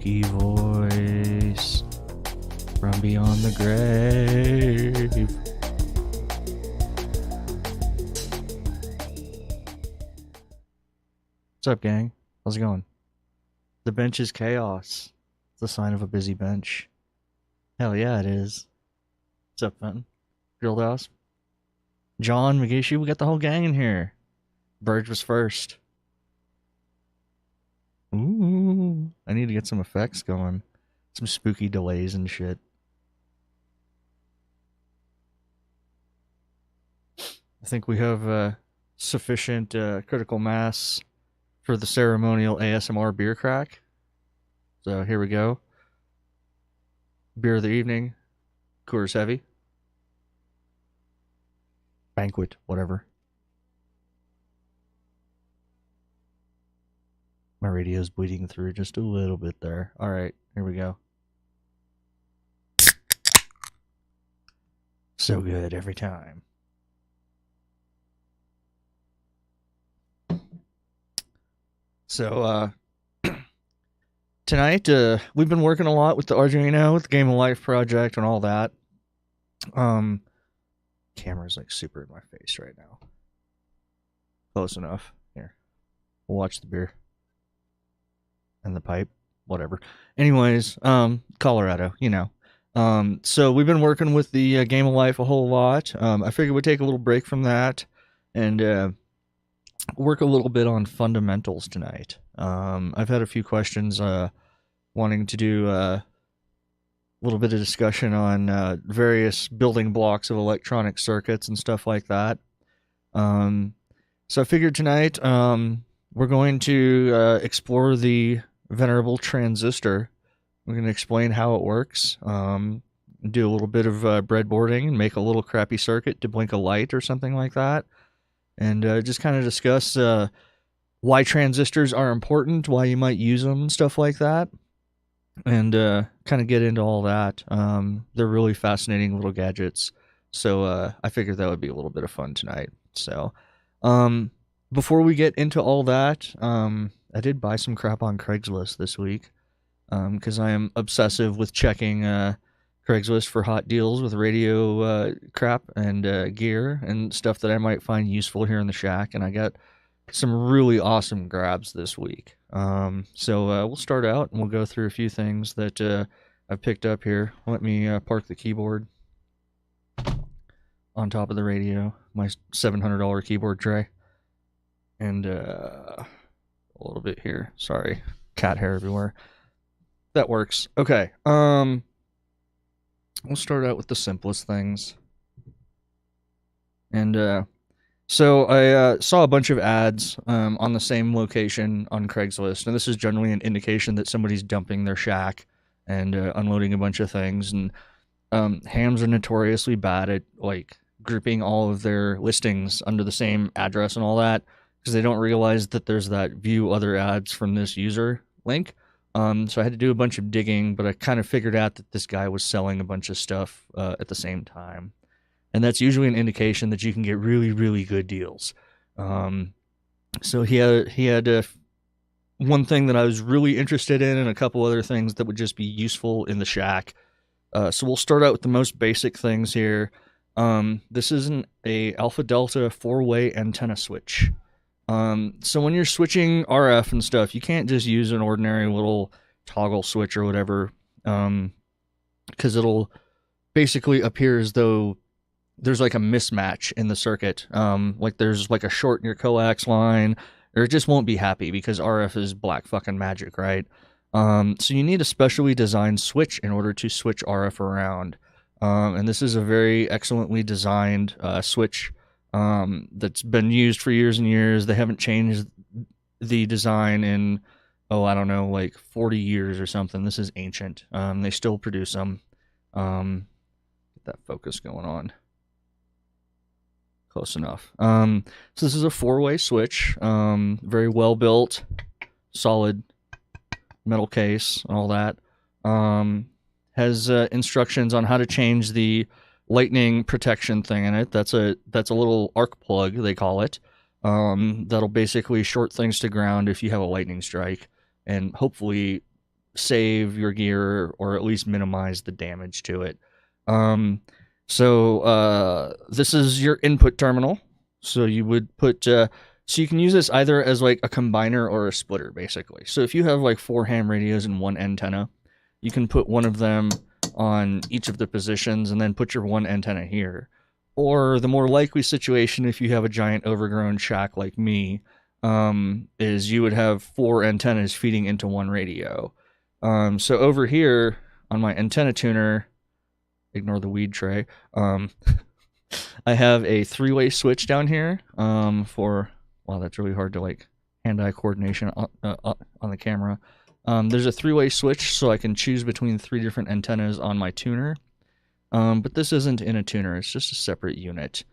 spooky voice from beyond the grave. What's up, gang? How's it going? The bench is chaos. It's a sign of a busy bench. Hell yeah, it is. What's up, Fenton? Grilled House? John, Magishi, we got the whole gang in here. Burge was first. Ooh, I need to get some effects going. Some spooky delays and shit. I think we have sufficient critical mass for the ceremonial ASMR beer crack. So here we go. Beer of the evening. Coors Heavy. Banquet, whatever. My radio's bleeding through just a little bit there. All right, here we go. So good every time. So, tonight, we've been working a lot with the Arduino, with the Game of Life project and all that. Camera's like super in my face right now. Close enough. Here. We'll watch the beer. And the pipe. Whatever. Anyways, Colorado, you know. So we've been working with the Game of Life a whole lot. I figured we'd take a little break from that and work a little bit on fundamentals tonight. I've had a few questions wanting to do a little bit of discussion on various building blocks of electronic circuits and stuff like that. So I figured tonight we're going to explore the venerable transistor. We're going to explain how it works, do a little bit of breadboarding and make a little crappy circuit to blink a light or something like that. And just kind of discuss why transistors are important, why you might use them, stuff like that. And kind of get into all that. They're really fascinating little gadgets. So I figured that would be a little bit of fun tonight. So before we get into all that, I did buy some crap on Craigslist this week because I am obsessive with checking Craigslist for hot deals with radio crap and gear and stuff that I might find useful here in the shack. And I got some really awesome grabs this week. So we'll start out and we'll go through a few things that I've picked up here. Let me park the keyboard on top of the radio, my $700 keyboard tray. And a little bit here. Sorry, cat hair everywhere. That works. Okay. We'll start out with the simplest things. And so I saw a bunch of ads on the same location on Craigslist, and this is generally an indication that somebody's dumping their shack and unloading a bunch of things. And hams are notoriously bad at like grouping all of their listings under the same address and all that, because they don't realize that there's that view other ads from this user link. So I had to do a bunch of digging, but I kind of figured out that this guy was selling a bunch of stuff at the same time. And that's usually an indication that you can get really, really good deals. So he had one thing that I was really interested in and a couple other things that would just be useful in the shack. So we'll start out with the most basic things here. This is a Alpha Delta 4-way antenna switch. So when you're switching RF and stuff, you can't just use an ordinary little toggle switch or whatever, because it'll basically appear as though there's like a mismatch in the circuit. Like there's like a short in your coax line, or it just won't be happy because RF is black fucking magic, right? So you need a specially designed switch in order to switch RF around. And this is a very excellently designed switch that's been used for years and years. They haven't changed the design in, I don't know, like 40 years or something. This is ancient. They still produce them. Get that focus going on. Close enough. So this is a 4-way switch. Very well built, solid metal case, and all that. Has instructions on how to change the lightning protection thing in it. That's a little arc plug, they call it. That'll basically short things to ground if you have a lightning strike, and hopefully save your gear or at least minimize the damage to it. So this is your input terminal. So you would put, so you can use this either as like a combiner or a splitter, basically. So if you have like 4 ham radios and 1 antenna, you can put one of them on each of the positions and then put your 1 antenna here. Or the more likely situation, if you have a giant overgrown shack like me, is you would have 4 antennas feeding into 1 radio. So over here on my antenna tuner, ignore the weed tray, I have a 3-way switch down here for, wow, that's really hard to like hand-eye coordination on the camera. There's a 3-way switch so I can choose between 3 different antennas on my tuner. But this isn't in a tuner, it's just a separate unit.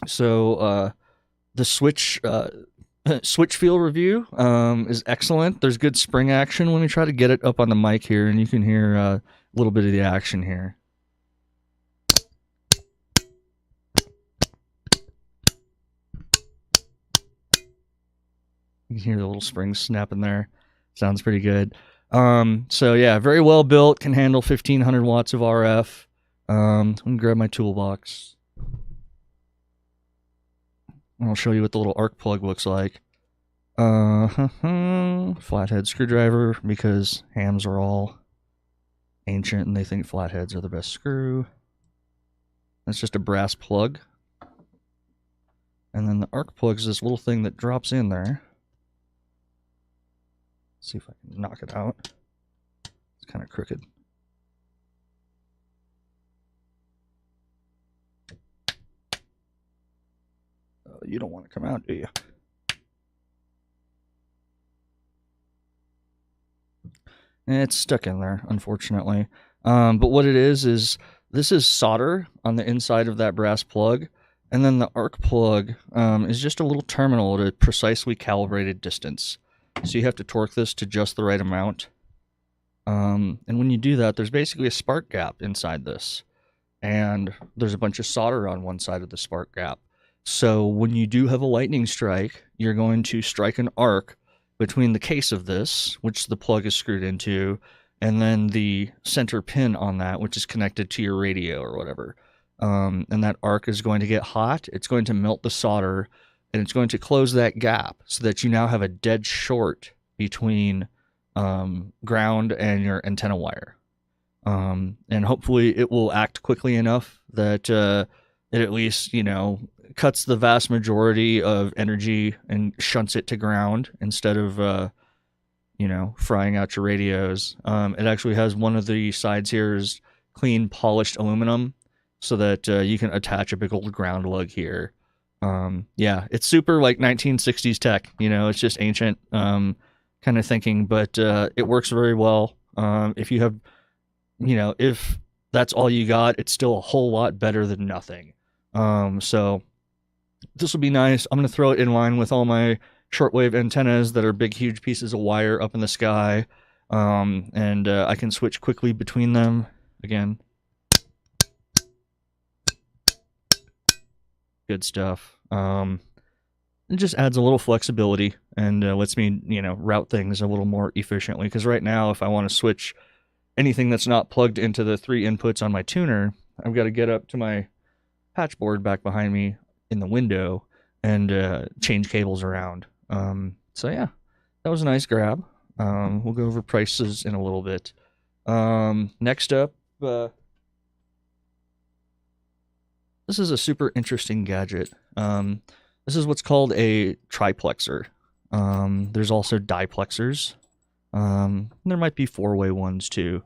So the switch feel review is excellent. There's good spring action. Let me try to get it up on the mic here, and you can hear a little bit of the action here. You can hear the little springs snapping there. Sounds pretty good. So yeah, very well built, can handle 1500 watts of RF. Let me grab my toolbox. I'll show you what the little arc plug looks like. Flathead screwdriver, because hams are all ancient and they think flatheads are the best screw. That's just a brass plug. And then the arc plug is this little thing that drops in there. See if I can knock it out. It's kind of crooked. You don't want to come out, do you? It's stuck in there, unfortunately. But what it is this is solder on the inside of that brass plug, and then the arc plug is just a little terminal at a precisely calibrated distance. So you have to torque this to just the right amount. And when you do that, there's basically a spark gap inside this. And there's a bunch of solder on one side of the spark gap. So when you do have a lightning strike, you're going to strike an arc between the case of this, which the plug is screwed into, and then the center pin on that, which is connected to your radio or whatever. And that arc is going to get hot. It's going to melt the solder, and it's going to close that gap so that you now have a dead short between ground and your antenna wire. And hopefully it will act quickly enough that it at least, cuts the vast majority of energy and shunts it to ground instead of, frying out your radios. It actually has one of the sides here is clean polished aluminum so that you can attach a big old ground lug here. Yeah, it's super like 1960s tech, it's just ancient kind of thinking, but it works very well. If you have, if that's all you got, it's still a whole lot better than nothing. So this will be nice. I'm going to throw it in line with all my shortwave antennas that are big, huge pieces of wire up in the sky. And I can switch quickly between them. Again, good stuff. It just adds a little flexibility and lets me, route things a little more efficiently. Because right now, if I want to switch anything that's not plugged into the 3 inputs on my tuner, I've got to get up to my patch board back behind me in the window and change cables around. So yeah, that was a nice grab. We'll go over prices in a little bit. Next up, this is a super interesting gadget. This is what's called a triplexer. There's also diplexers. There might be 4-way ones too.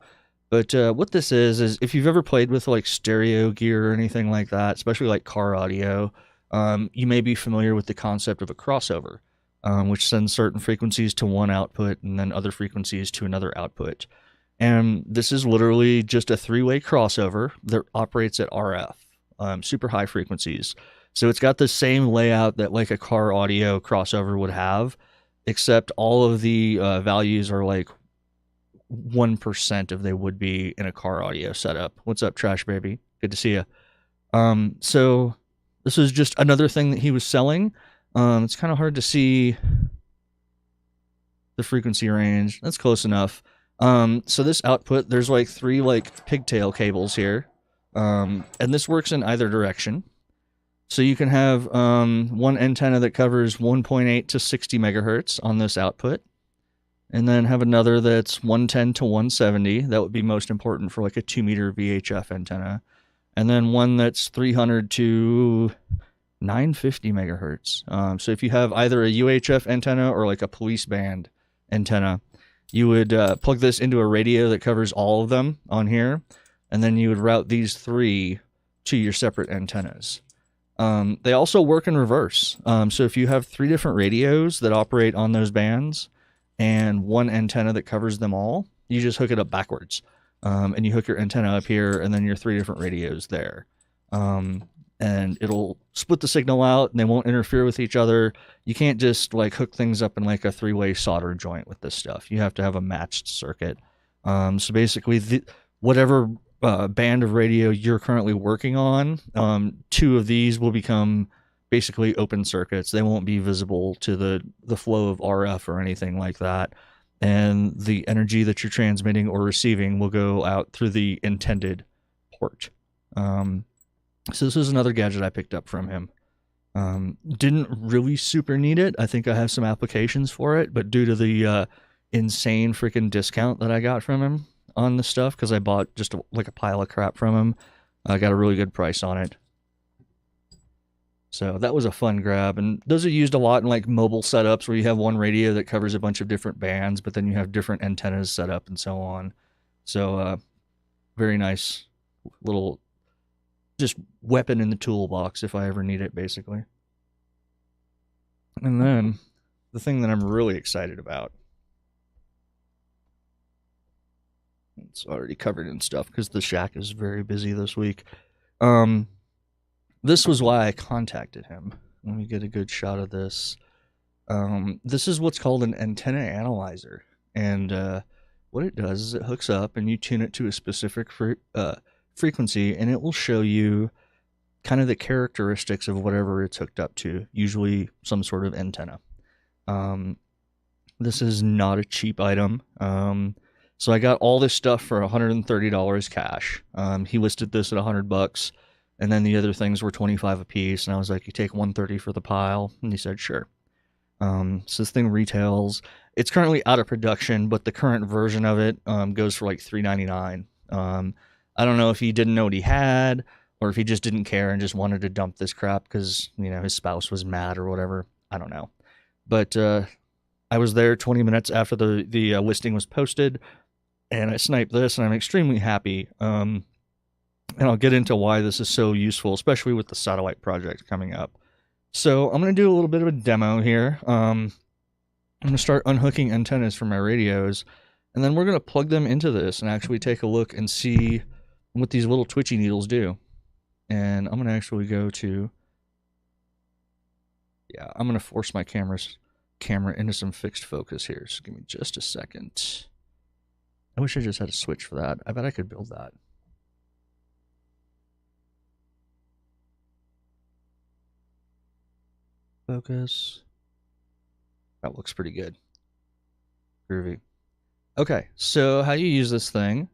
But what this is if you've ever played with like stereo gear or anything like that, especially like car audio, you may be familiar with the concept of a crossover, which sends certain frequencies to one output and then other frequencies to another output. And this is literally just a 3-way crossover that operates at RF, super high frequencies. So it's got the same layout that like a car audio crossover would have, except all of the values are like 1% of they would be in a car audio setup. What's up, Trash Baby? Good to see you. So this is just another thing that he was selling. It's kind of hard to see the frequency range. That's close enough. So this output, there's like 3 like pigtail cables here. And this works in either direction. So you can have one antenna that covers 1.8 to 60 megahertz on this output, and then have another that's 110 to 170. That would be most important for like a 2-meter VHF antenna. And then one that's 300 to 950 megahertz. So if you have either a UHF antenna or like a police band antenna, you would plug this into a radio that covers all of them on here, and then you would route these 3 to your separate antennas. They also work in reverse. So if you have 3 different radios that operate on those bands and one antenna that covers them all, you just hook it up backwards. And you hook your antenna up here and then your 3 different radios there. And it'll split the signal out and they won't interfere with each other. You can't just like hook things up in like a 3-way solder joint with this stuff. You have to have a matched circuit. So basically whatever band of radio you're currently working on, 2 of these will become basically open circuits. They won't be visible to the flow of RF or anything like that. And the energy that you're transmitting or receiving will go out through the intended port. So this is another gadget I picked up from him. Didn't really super need it. I think I have some applications for it, but due to the insane freaking discount that I got from him on the stuff, because I bought just like a pile of crap from him, I got a really good price on it. So that was a fun grab, and those are used a lot in like mobile setups where you have one radio that covers a bunch of different bands, but then you have different antennas set up and so on. So very nice little just weapon in the toolbox if I ever need it, basically. And then the thing that I'm really excited about, it's already covered in stuff because the shack is very busy this week. This was why I contacted him. Let me get a good shot of this. This is what's called an antenna analyzer. And what it does is it hooks up and you tune it to a specific frequency, and it will show you kind of the characteristics of whatever it's hooked up to, usually some sort of antenna. This is not a cheap item. So I got all this stuff for $130 cash. He listed this at $100, and then the other things were $25 a piece. And I was like, "You take $130 for the pile?" And he said, "Sure." So this thing retails. It's currently out of production, but the current version of it goes for like $399. I don't know if he didn't know what he had, or if he just didn't care and just wanted to dump this crap because, you know, his spouse was mad or whatever. I don't know. But I was there 20 minutes after the listing was posted, and I sniped this, and I'm extremely happy. And I'll get into why this is so useful, especially with the satellite project coming up. So I'm going to do a little bit of a demo here. I'm going to start unhooking antennas from my radios, and then we're going to plug them into this and actually take a look and see what these little twitchy needles do. And I'm going to actually go to, I'm going to force my camera into some fixed focus here. So give me just a second. I wish I just had a switch for that. I bet I could build that. Focus. That looks pretty good. Groovy. Okay, so how you use this thing.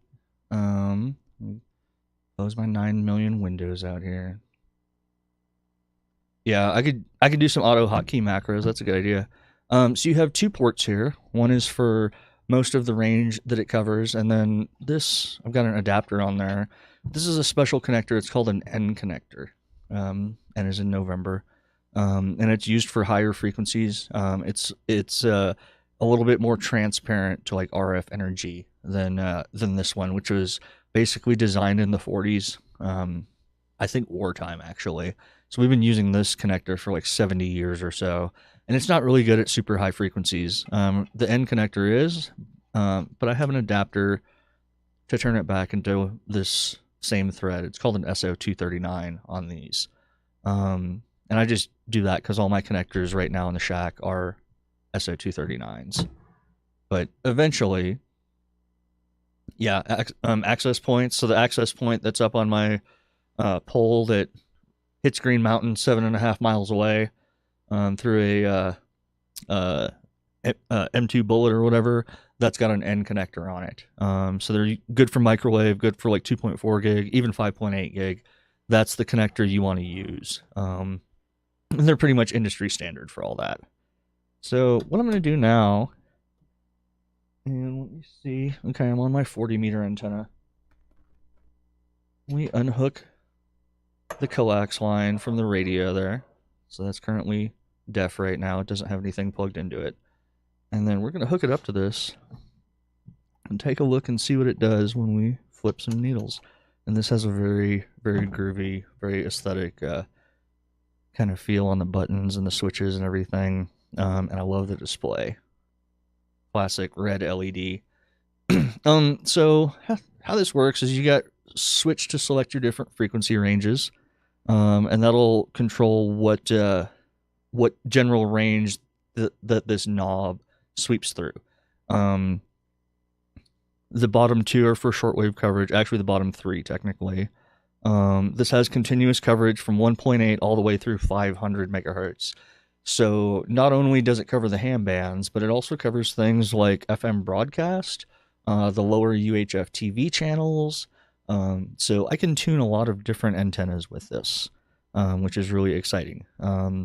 Close my 9 million windows out here. Yeah, I could do some auto hotkey macros. That's a good idea. So you have 2 ports here. One is for most of the range that it covers, and then this, I've got an adapter on there. This is a special connector. It's called an N connector, and is in November, and it's used for higher frequencies. It's a little bit more transparent to like RF energy than this one, which was basically designed in the 40s. I think wartime actually. So we've been using this connector for like 70 years or so, and it's not really good at super high frequencies. The N connector is, but I have an adapter to turn it back into this same thread. It's called an SO239 on these. And I just do that because all my connectors right now in the shack are SO239s. But eventually, access points. So the access point that's up on my pole that hits Green Mountain 7.5 miles away, through a M2 bullet or whatever, that's got an N connector on it. So they're good for microwave, good for like 2.4 gig, even 5.8 gig. That's the connector you want to use. And they're pretty much industry standard for all that. So what I'm going to do now, and let me see. Okay, I'm on my 40 meter antenna. We unhook the coax line from the radio there. So that's currently deaf right now. It doesn't have anything plugged into it. And then we're going to hook it up to this and take a look and see what it does when we flip some needles. And this has a very, very groovy, very aesthetic kind of feel on the buttons and the switches and everything. And I love the display. Classic red LED. So how this works is you got switch to select your different frequency ranges. And that'll control what general range that this knob sweeps through. The bottom two are for shortwave coverage. Actually, the bottom three, technically. This has continuous coverage from 1.8 all the way through 500 megahertz. So not only does it cover the ham bands, but it also covers things like FM broadcast, the lower UHF TV channels. So I can tune a lot of different antennas with this, which is really exciting.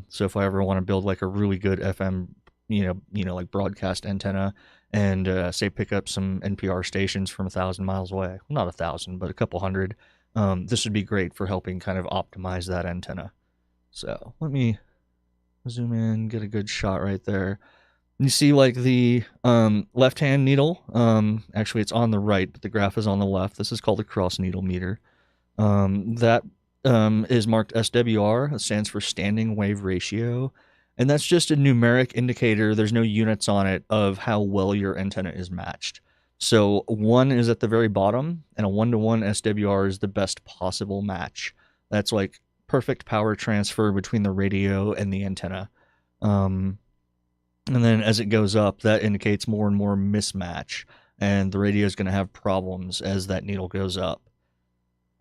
So if I ever want to build like a really good FM, like broadcast antenna, and say pick up some NPR stations from 1,000 miles away, well, not 1,000, but a couple hundred, this would be great for helping kind of optimize that antenna. So let me zoom in, get a good shot right there. You see like the left-hand needle. Actually, it's on the right, but the graph is on the left. This is called a cross needle meter. That is marked SWR. It stands for standing wave ratio. And that's just a numeric indicator. There's no units on it of how well your antenna is matched. So 1 is at the very bottom, and a 1-to-1 SWR is the best possible match. That's like perfect power transfer between the radio and the antenna. And then as it goes up, that indicates more and more mismatch, and the radio is going to have problems as that needle goes up.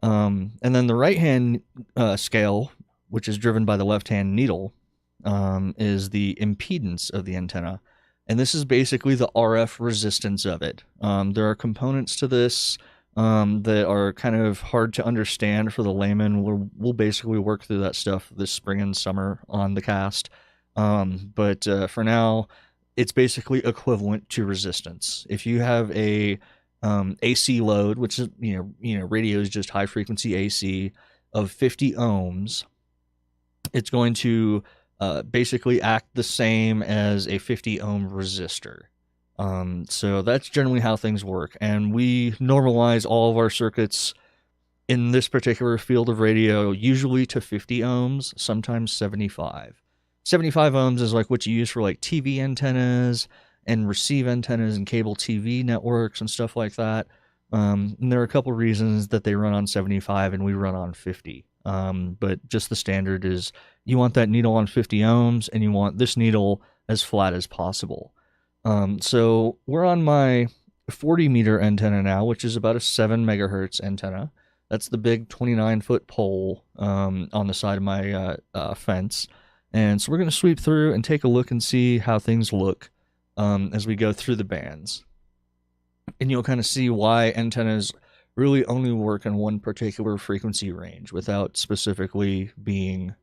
And then the right-hand scale, which is driven by the left-hand needle, is the impedance of the antenna. And this is basically the RF resistance of it. There are components to this that are kind of hard to understand for the layman. We'll basically work through that stuff this spring and summer on the cast. But for now, it's basically equivalent to resistance. If you have a AC load, which is radio is just high frequency AC of 50 ohms, it's going to basically act the same as a 50 ohm resistor. So that's generally how things work, and we normalize all of our circuits in this particular field of radio usually to 50 ohms, sometimes 75. 75 ohms is like what you use for like TV antennas and receive antennas and cable TV networks and stuff like that. And there are a couple reasons that they run on 75 and we run on 50. But just the standard is you want that needle on 50 ohms and you want this needle as flat as possible. So we're on my 40 meter antenna now, which is about a 7 megahertz antenna. That's the big 29-foot pole on the side of my fence. And so we're going to sweep through and take a look and see how things look as we go through the bands. And you'll kind of see why antennas really only work in one particular frequency range without specifically being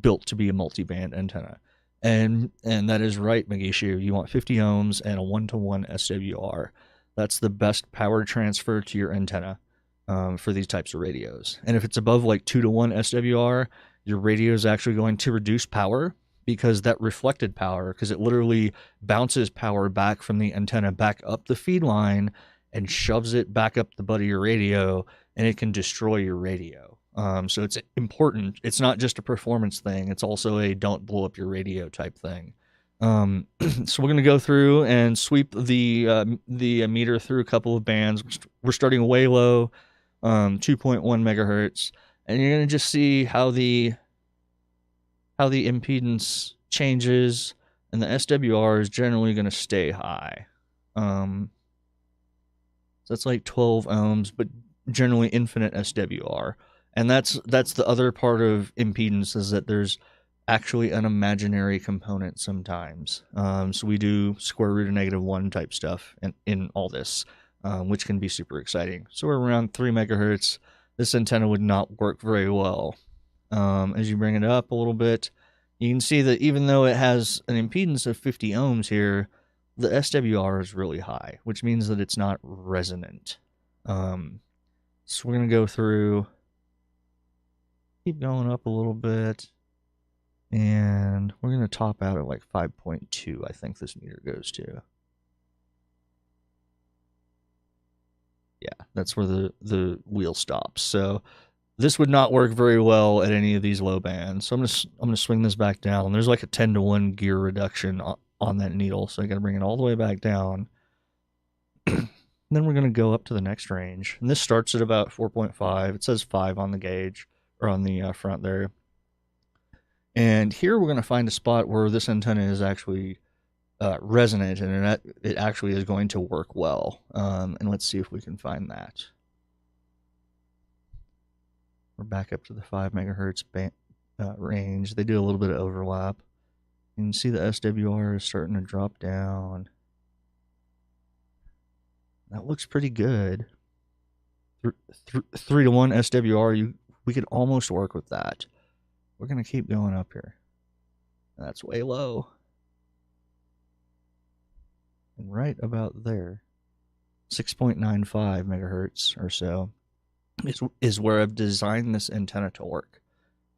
built to be a multi-band antenna. And that is right, Magishu. You want 50 ohms and a 1-to-1 SWR. That's the best power transfer to your antenna for these types of radios. And if it's above like 2-to-1 SWR, your radio is actually going to reduce power because that reflected power, because it literally bounces power back from the antenna back up the feed line and shoves it back up the butt of your radio, and it can destroy your radio. So it's important. It's not just a performance thing. It's also a don't blow up your radio type thing. So we're going to go through and sweep the meter through a couple of bands. We're starting way low, 2.1 megahertz, and you're going to just see how the impedance changes, and the SWR is generally going to stay high. So that's like 12 ohms, but generally infinite SWR. And that's the other part of impedance, is that there's actually an imaginary component sometimes. So we do square root of -1 type stuff in all this, which can be super exciting. So we're around 3 megahertz. This antenna would not work very well. As you bring it up a little bit, you can see that even though it has an impedance of 50 ohms here, the SWR is really high, which means that it's not resonant. So we're going to go through, keep going up a little bit, and we're going to top out at like 5.2, I think this meter goes to. Yeah, that's where the wheel stops. So this would not work very well at any of these low bands. So I'm gonna swing this back down. There's like a 10-to-1 gear reduction on that needle, so I got to bring it all the way back down. Then we're gonna go up to the next range, and this starts at about 4.5. It says 5 on the gauge or on the front there. And here we're gonna find a spot where this antenna is actually resonant, and it actually is going to work well. And let's see if we can find that. We're back up to the 5 megahertz range. They do a little bit of overlap. You can see the SWR is starting to drop down. That looks pretty good. 3-to-1 SWR, we could almost work with that. We're going to keep going up here. That's way low. And right about there, 6.95 megahertz or so is where I've designed this antenna to work.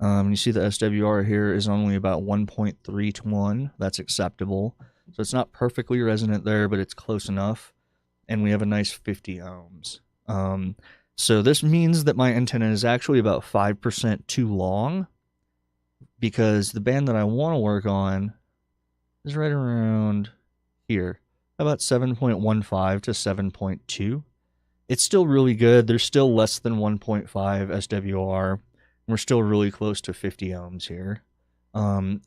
You see the SWR here is only about 1.3 to 1. That's acceptable. So it's not perfectly resonant there, but it's close enough. And we have a nice 50 ohms. So this means that my antenna is actually about 5% too long, because the band that I want to work on is right around here, about 7.15 to 7.2. It's still really good. There's still less than 1.5 SWR. We're still really close to 50 ohms here.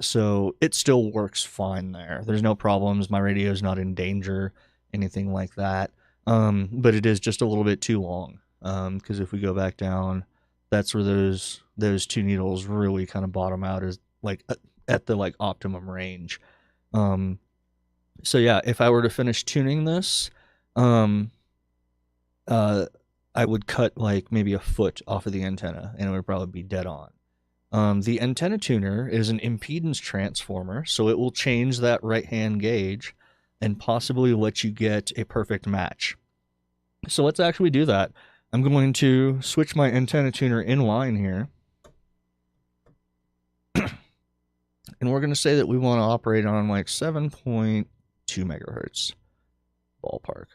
So it still works fine there. There's no problems. My radio is not in danger, anything like that. But it is just a little bit too long. Because if we go back down, that's where those two needles really kind of bottom out, is like at the like optimum range. So yeah, if I were to finish tuning this, I would cut like maybe a foot off of the antenna, and it would probably be dead on. The antenna tuner is an impedance transformer, so it will change that right-hand gauge and possibly let you get a perfect match. So let's actually do that. I'm going to switch my antenna tuner in line here. And we're going to say that we want to operate on like 7.2 megahertz ballpark.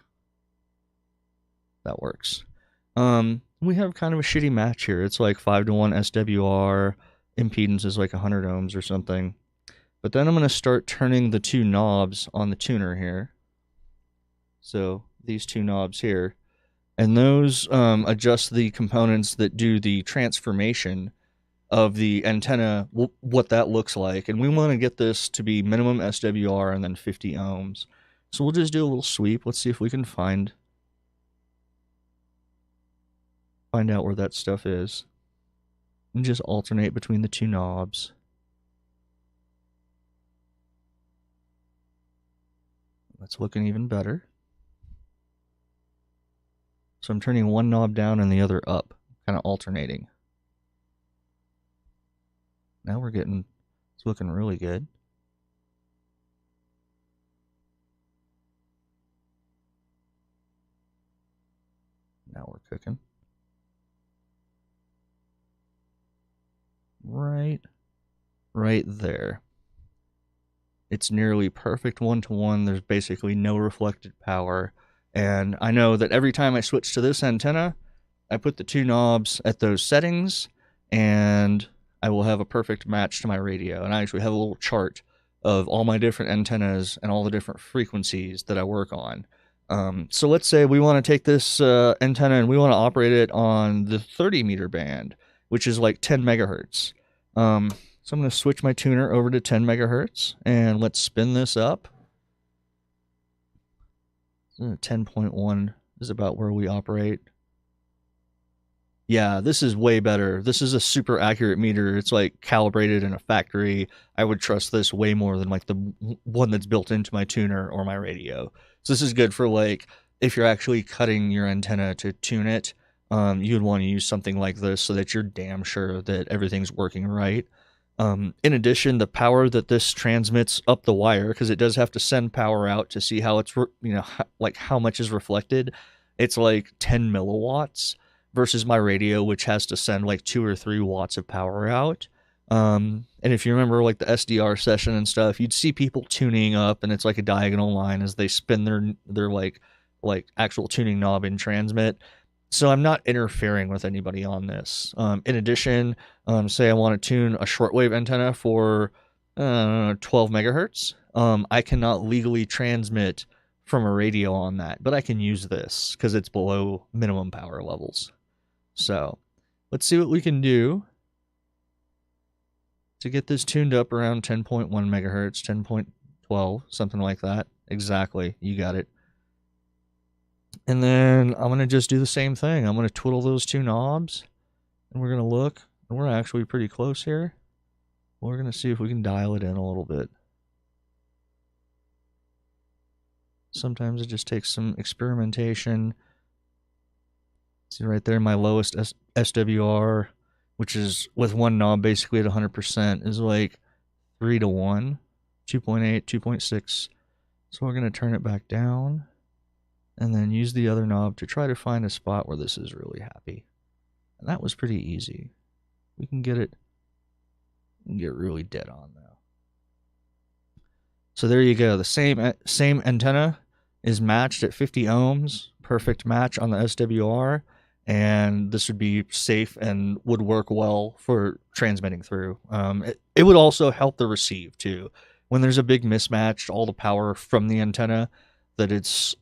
That works. We have kind of a shitty match here. It's like 5-to-1 SWR. Impedance is like 100 ohms or something. But then I'm going to start turning the two knobs on the tuner here. So these two knobs here. And those adjust the components that do the transformation of the antenna, what that looks like. And we want to get this to be minimum SWR and then 50 ohms. So we'll just do a little sweep. Let's see if we can find out where that stuff is. And just alternate between the two knobs. That's looking even better. So I'm turning one knob down and the other up, kind of alternating. Now it's looking really good. Now we're cooking. Right there. It's nearly perfect 1-to-1. There's basically no reflected power. And I know that every time I switch to this antenna, I put the two knobs at those settings, and I will have a perfect match to my radio. And I actually have a little chart of all my different antennas and all the different frequencies that I work on. So let's say we want to take this antenna and we want to operate it on the 30 meter band, which is like 10 megahertz. So I'm going to switch my tuner over to 10 megahertz, and let's spin this up. 10.1 is about where we operate. Yeah, this is way better. This is a super accurate meter. It's like calibrated in a factory. I would trust this way more than like the one that's built into my tuner or my radio. So this is good for like if you're actually cutting your antenna to tune it. You'd want to use something like this so that you're damn sure that everything's working right. In addition, the power that this transmits up the wire, because it does have to send power out to see how it's, like how much is reflected. It's like 10 milliwatts versus my radio, which has to send like 2 or 3 watts of power out. And if you remember like the SDR session and stuff, you'd see people tuning up, and it's like a diagonal line as they spin their like actual tuning knob in transmit. So I'm not interfering with anybody on this. In addition, say I want to tune a shortwave antenna for 12 megahertz. I cannot legally transmit from a radio on that, but I can use this because it's below minimum power levels. So let's see what we can do to get this tuned up around 10.1 megahertz, 10.12, something like that. Exactly, you got it. And then I'm going to just do the same thing. I'm going to twiddle those two knobs, and we're going to look, and we're actually pretty close here. We're going to see if we can dial it in a little bit. Sometimes it just takes some experimentation. See right there, my lowest SWR, which is with one knob basically at 100%, is like 3 to 1, 2.8, 2.6. So we're going to turn it back down and then use the other knob to try to find a spot where this is really happy. And that was pretty easy. We can get really dead on now. So there you go. The same antenna is matched at 50 ohms. Perfect match on the SWR. And this would be safe and would work well for transmitting through. It would also help the receive too. When there's a big mismatch, all the power from the antenna that it's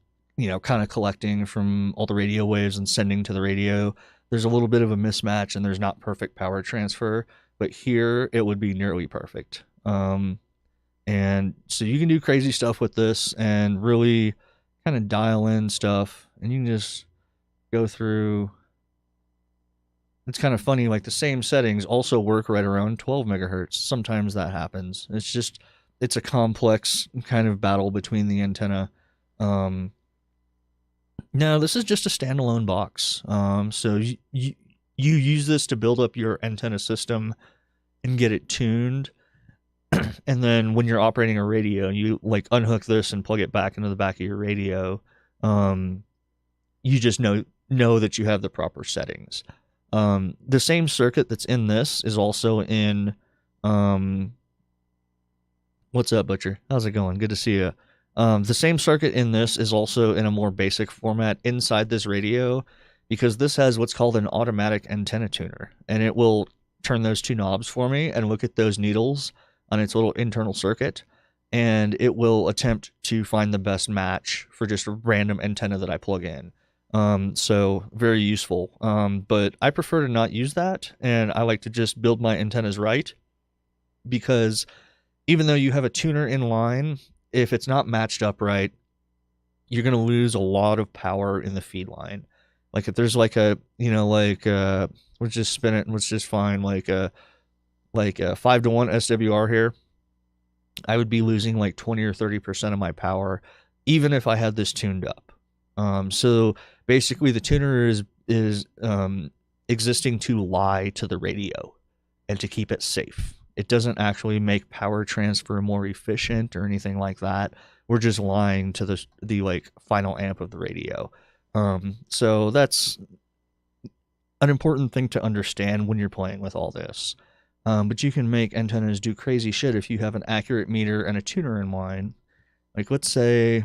kind of collecting from all the radio waves and sending to the radio, there's a little bit of a mismatch and there's not perfect power transfer. But here it would be nearly perfect. And so you can do crazy stuff with this and really kind of dial in stuff, and you can just go through. It's kind of funny, like the same settings also work right around 12 megahertz. Sometimes that happens. It's a complex kind of battle between the antenna. No, this is just a standalone box. So you use this to build up your antenna system and get it tuned. And then when you're operating a radio, you like unhook this and plug it back into the back of your radio. You just know that you have the proper settings. The same circuit that's in this is also in what's up, Butcher? How's it going? Good to see you. The same circuit in this is also in a more basic format inside this radio, because this has what's called an automatic antenna tuner, and it will turn those two knobs for me and look at those needles on its little internal circuit, and it will attempt to find the best match for just a random antenna that I plug in. So very useful. But I prefer to not use that, and I like to just build my antennas right, because even though you have a tuner in line, if it's not matched up right, you're going to lose a lot of power in the feed line. Like if there's like a, let's just spin it and let's just find like a 5 to 1 SWR here, I would be losing like 20 or 30% of my power, even if I had this tuned up. So basically the tuner is existing to lie to the radio and to keep it safe. It doesn't actually make power transfer more efficient or anything like that. We're just lying to the like final amp of the radio. So that's an important thing to understand when you're playing with all this. But you can make antennas do crazy shit if you have an accurate meter and a tuner in line. Like let's say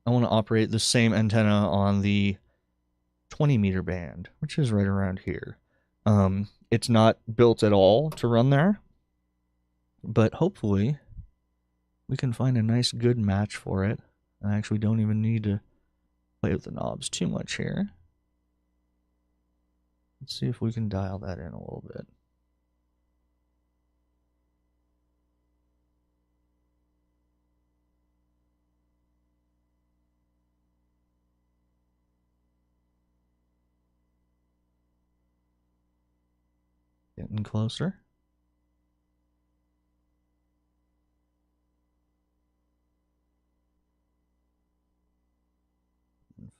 I want to operate the same antenna on the 20 meter band, which is right around here. It's not built at all to run there, but hopefully we can find a nice good match for it. I actually don't even need to play with the knobs too much here. Let's see if we can dial that in a little bit. Getting closer.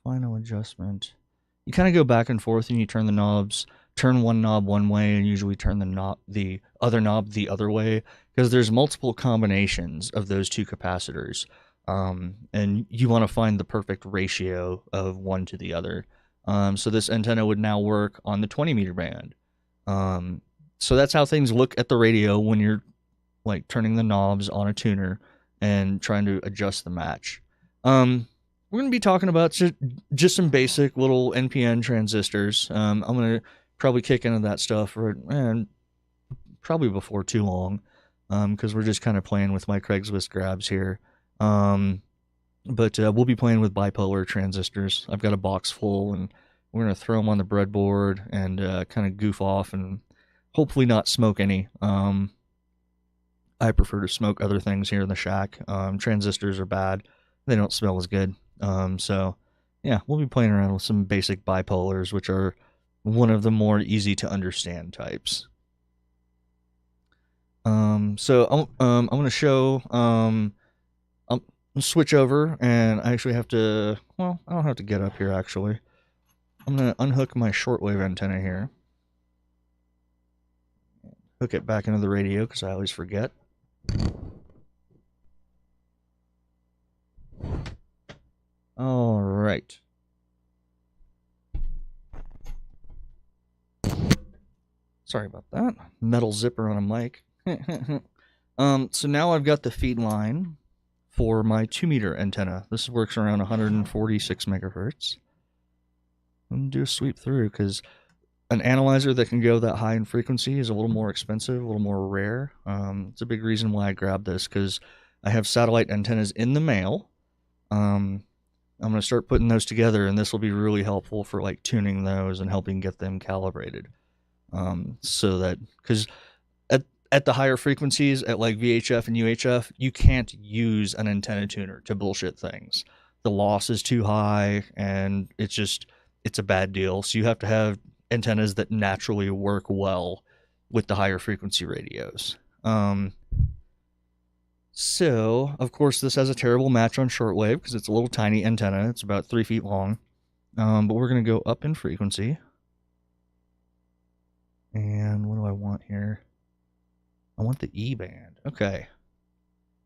Final adjustment. You kind of go back and forth and you turn the knobs. Turn one knob one way and usually turn the other knob the other way, because there's multiple combinations of those two capacitors. And you want to find the perfect ratio of one to the other. So this antenna would now work on the 20 meter band. So that's how things look at the radio when you're like turning the knobs on a tuner and trying to adjust the match. We're going to be talking about just some basic little NPN transistors. I'm going to probably kick into that stuff probably before too long, because we're just kind of playing with my Craigslist grabs here. But we'll be playing with bipolar transistors. I've got a box full, and we're going to throw them on the breadboard and kind of goof off and hopefully not smoke any. I prefer to smoke other things here in the shack. Transistors are bad. They don't smell as good. So, yeah, we'll be playing around with some basic bipolars, which are one of the more easy to understand types. So I'm going to show, I'll switch over, and I actually have to, well, I don't have to get up here, actually. I'm going to unhook my shortwave antenna here. Hook it back into the radio, because I always forget. All right. Sorry about that. Metal zipper on a mic. So now I've got the feed line for my 2 meter antenna. This works around 146 megahertz. I'm going to do a sweep through, because an analyzer that can go that high in frequency is a little more expensive, a little more rare. It's a big reason why I grabbed this, because I have satellite antennas in the mail. I'm going to start putting those together, and this will be really helpful for like tuning those and helping get them calibrated. So that, because at the higher frequencies, at like VHF and UHF, you can't use an antenna tuner to bullshit things. The loss is too high, and it's a bad deal. So you have to have antennas that naturally work well with the higher frequency radios. So, of course, this has a terrible match on shortwave because it's a little tiny antenna. It's about 3 feet long. But we're going to go up in frequency. And what do I want here? I want the E band. Okay.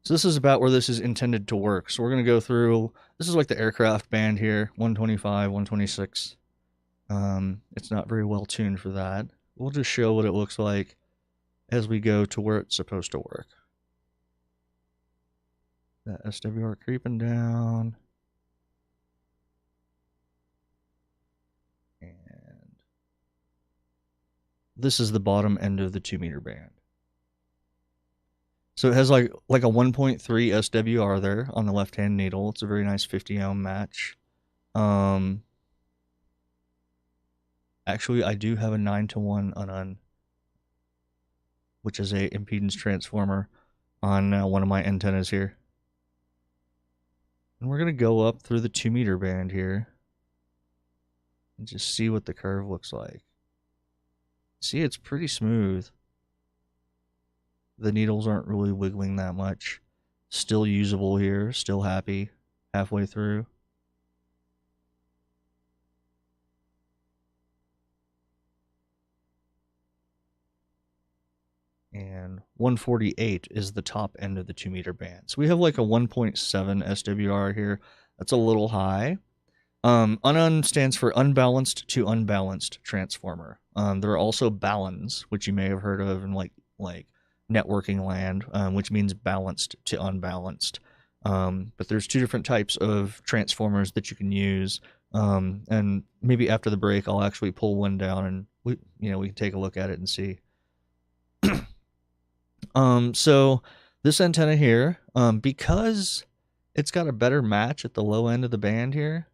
So this is about where this is intended to work. So we're going to go through, this is like the aircraft band here, 125, 126. It's not very well tuned for that. We'll just show what it looks like as we go to where it's supposed to work. That SWR creeping down. And this is the bottom end of the 2 meter band. So it has like a 1.3 SWR there on the left-hand needle. It's a very nice 50 ohm match. Actually, I do have a 9-to-1 unun, which is a impedance transformer on one of my antennas here. And we're going to go up through the 2 meter band here and just see what the curve looks like. See, it's pretty smooth. The needles aren't really wiggling that much. Still usable here, still happy halfway through. And 148 is the top end of the 2 meter band. So we have like a 1.7 SWR here. That's a little high. Unun stands for unbalanced to unbalanced transformer. There are also balance, which you may have heard of in like networking land, which means balanced to unbalanced. But there's 2 different types of transformers that you can use. And maybe after the break, I'll actually pull one down and we can take a look at it and see. So this antenna here, because it's got a better match at the low end of the band here,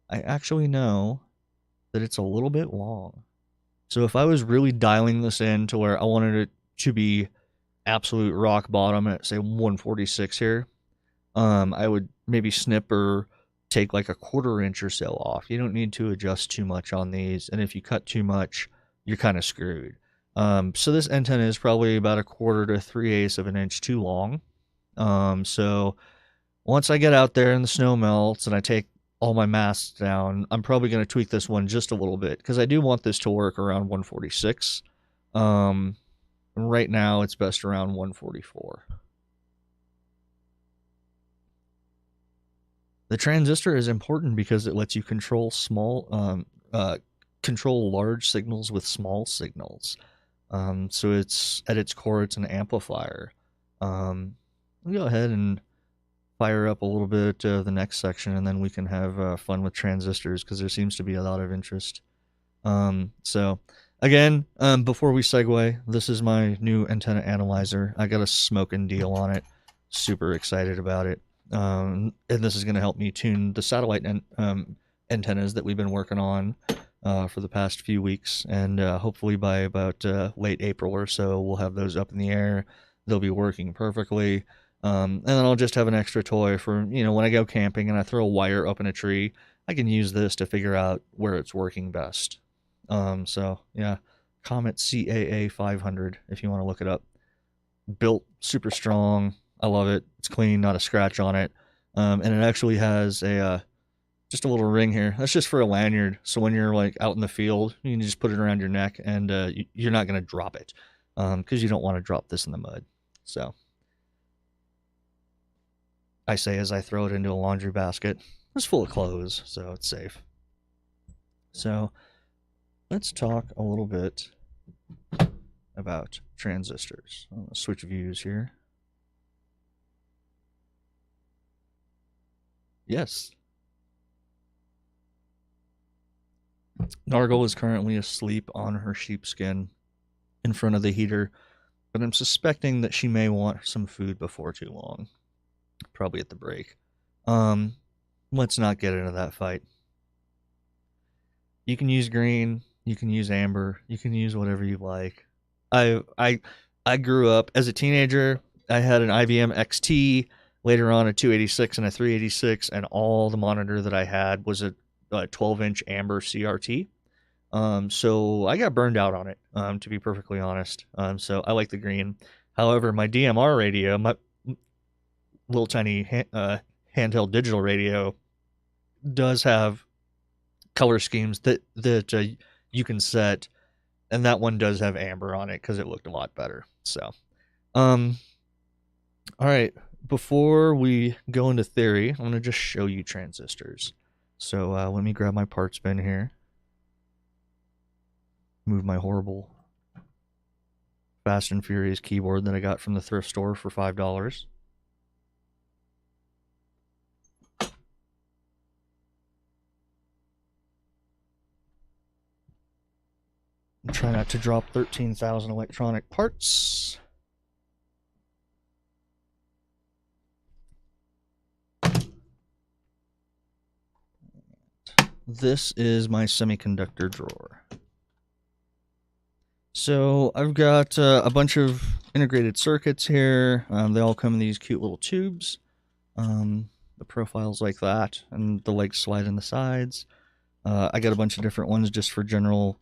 I actually know that it's a little bit long. So if I was really dialing this in to where I wanted it to be absolute rock bottom at say 146 here, I would maybe snip or take like a 1/4 inch or so off. You don't need to adjust too much on these, and if you cut too much, you're kind of screwed. So this antenna is probably about 1/4 to 3/8 of an inch too long. So once I get out there and the snow melts and I take all my masts down, I'm probably going to tweak this one just a little bit because I do want this to work around 146. Right now it's best around 144. The transistor is important because it lets you control control large signals with small signals. So it's at its core, it's an amplifier. I'll go ahead and fire up a little bit of the next section, and then we can have fun with transistors because there seems to be a lot of interest. So again, before we segue, this is my new antenna analyzer. I got a smoking deal on it. Super excited about it. And this is going to help me tune the satellite antennas that we've been working on for the past few weeks, and hopefully by about late April or so, we'll have those up in the air. They'll be working perfectly. And then I'll just have an extra toy for, when I go camping and I throw a wire up in a tree, I can use this to figure out where it's working best. So yeah, Comet CAA 500, if you want to look it up. Built super strong. I love it. It's clean, not a scratch on it. And it actually has just a little ring here. That's just for a lanyard. So when you're like out in the field, you can just put it around your neck, and you're not going to drop it because you don't want to drop this in the mud. So I say as I throw it into a laundry basket. It's full of clothes, so it's safe. So let's talk a little bit about transistors. I'm going to switch views here. Yes. Nargle is currently asleep on her sheepskin in front of the heater, but I'm suspecting that she may want some food before too long. Probably at the break. Let's not get into that fight. You can use green, you can use amber, you can use whatever you like. I grew up as a teenager. I had an IBM XT, later on a 286 and a 386, and all the monitor that I had was a 12-inch amber CRT. So I got burned out on it, to be perfectly honest. So I like the green. However, my DMR radio, my little tiny handheld digital radio, does have color schemes that you can set, and that one does have amber on it because it looked a lot better. So, all right. Before we go into theory, I'm going to just show you transistors. So let me grab my parts bin here. Move my horrible Fast and Furious keyboard that I got from the thrift store for $5. And try not to drop 13,000 electronic parts. This is my semiconductor drawer. So I've got a bunch of integrated circuits here. They all come in these cute little tubes. The profiles like that, and the legs slide in the sides. I got a bunch of different ones just for general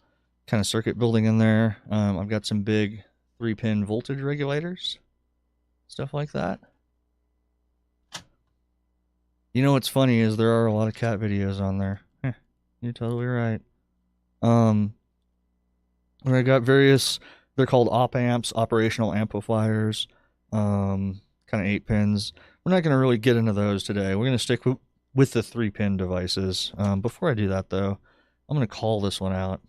kind of circuit building in there. I've got some big 3-pin voltage regulators, stuff like that. You know what's funny is there are a lot of cat videos on there. You're totally right. I got various, they're called op amps, operational amplifiers, kind of 8 pins. We're not going to really get into those today. We're going to stick with the 3-pin devices. Before I do that, though, I'm going to call this one out.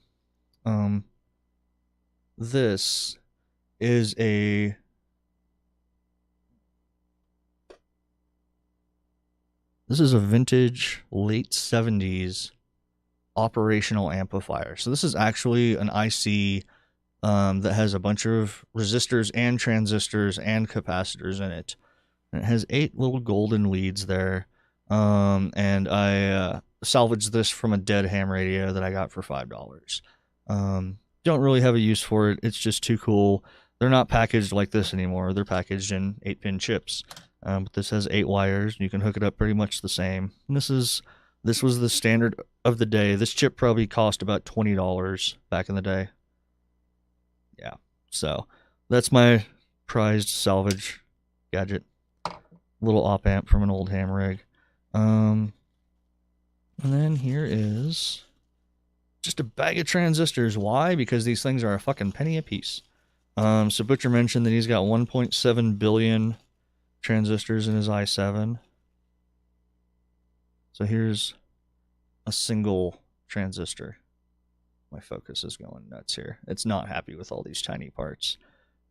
This is a vintage late 70s operational amplifier. So this is actually an IC that has a bunch of resistors and transistors and capacitors in it. And it has 8 little golden leads there. And I salvaged this from a dead ham radio that I got for $5. Don't really have a use for it. It's just too cool. They're not packaged like this anymore. They're packaged in 8-pin chips. But this has 8 wires. You can hook it up pretty much the same. And this was the standard of the day. This chip probably cost about $20 back in the day. Yeah. So that's my prized salvage gadget. Little op amp from an old ham rig. And then here is just a bag of transistors. Why? Because these things are a fucking penny a piece. So Butcher mentioned that he's got 1.7 billion transistors in his i7. So here's a single transistor. My focus is going nuts here. It's not happy with all these tiny parts.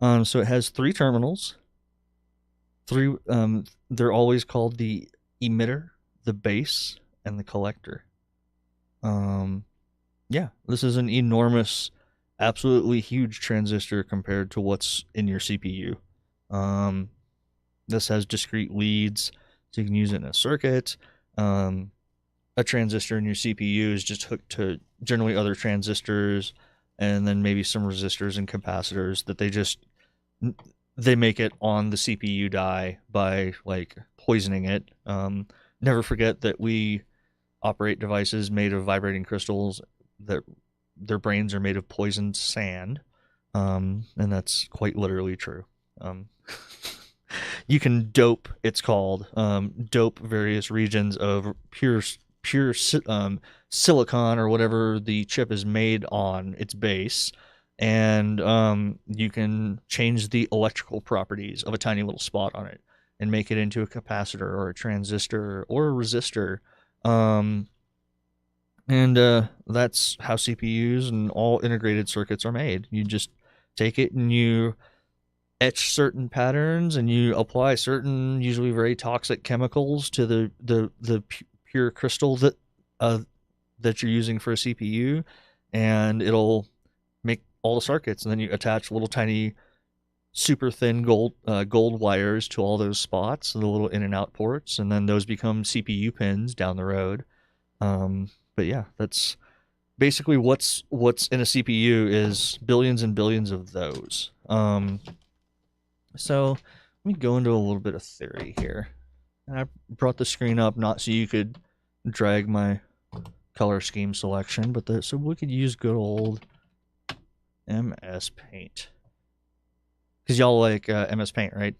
So it has 3 terminals. They're always called the emitter, the base, and the collector. Yeah, this is an enormous, absolutely huge transistor compared to what's in your CPU. This has discrete leads, so you can use it in a circuit. A transistor in your CPU is just hooked to generally other transistors, and then maybe some resistors and capacitors that they make it on the CPU die by like poisoning it. Never forget that we operate devices made of vibrating crystals, that their brains are made of poisoned sand, and that's quite literally true. You can dope, it's called, dope various regions of pure silicon or whatever the chip is made on its base, and you can change the electrical properties of a tiny little spot on it and make it into a capacitor or a transistor or a resistor. And that's how CPUs and all integrated circuits are made. You just take it and you etch certain patterns and you apply certain, usually very toxic chemicals to the pure crystal that you're using for a CPU, and it'll make all the circuits. And then you attach little tiny, super thin gold wires to all those spots, the little in and out ports, and then those become CPU pins down the road. But yeah, that's basically what's in a CPU is billions and billions of those. So let me go into a little bit of theory here. And I brought the screen up not so you could drag my color scheme selection, but so we could use good old MS Paint. Because y'all like MS Paint, right?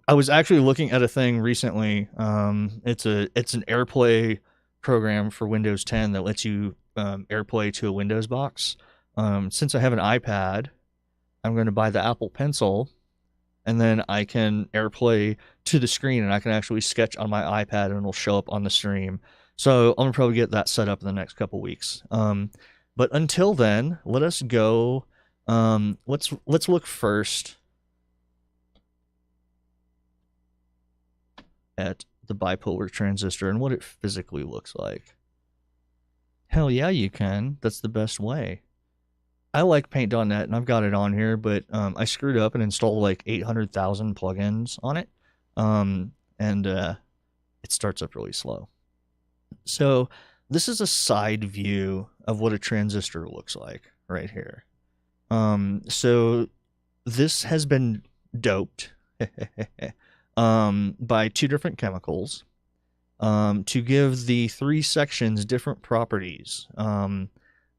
I was actually looking at a thing recently. It's an AirPlay program for Windows 10 that lets you AirPlay to a Windows box. Since I have an iPad, I'm going to buy the Apple Pencil, and then I can AirPlay to the screen, and I can actually sketch on my iPad, and it'll show up on the stream. So I'm going to probably get that set up in the next couple weeks. But until then, let us go. Let's look first at the bipolar transistor and what it physically looks like. Hell yeah, you can. That's the best way. I like Paint.net, and I've got it on here, but I screwed up and installed like 800,000 plugins on it, and it starts up really slow. So this is a side view of what a transistor looks like right here. So this has been doped by 2 different chemicals to give the 3 sections different properties.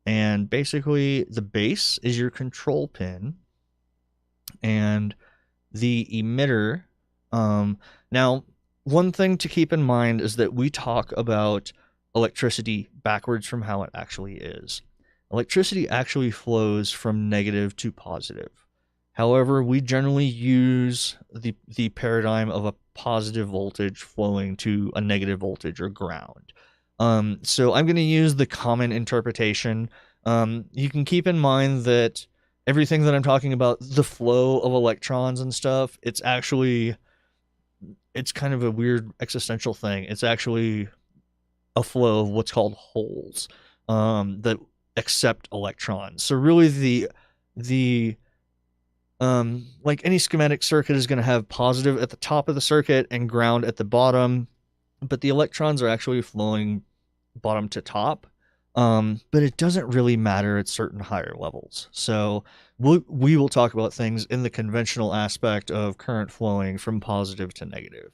And basically, the base is your control pin, and the emitter. Now, one thing to keep in mind is that we talk about electricity backwards from how it actually is. Electricity actually flows from negative to positive. However, we generally use the paradigm of a positive voltage flowing to a negative voltage or ground. So I'm going to use the common interpretation. You can keep in mind that everything that I'm talking about, the flow of electrons and stuff, it's kind of a weird existential thing. It's actually a flow of what's called holes that accept electrons. So really like any schematic circuit is going to have positive at the top of the circuit and ground at the bottom, but the electrons are actually flowing bottom to top. But it doesn't really matter at certain higher levels. So we will talk about things in the conventional aspect of current flowing from positive to negative.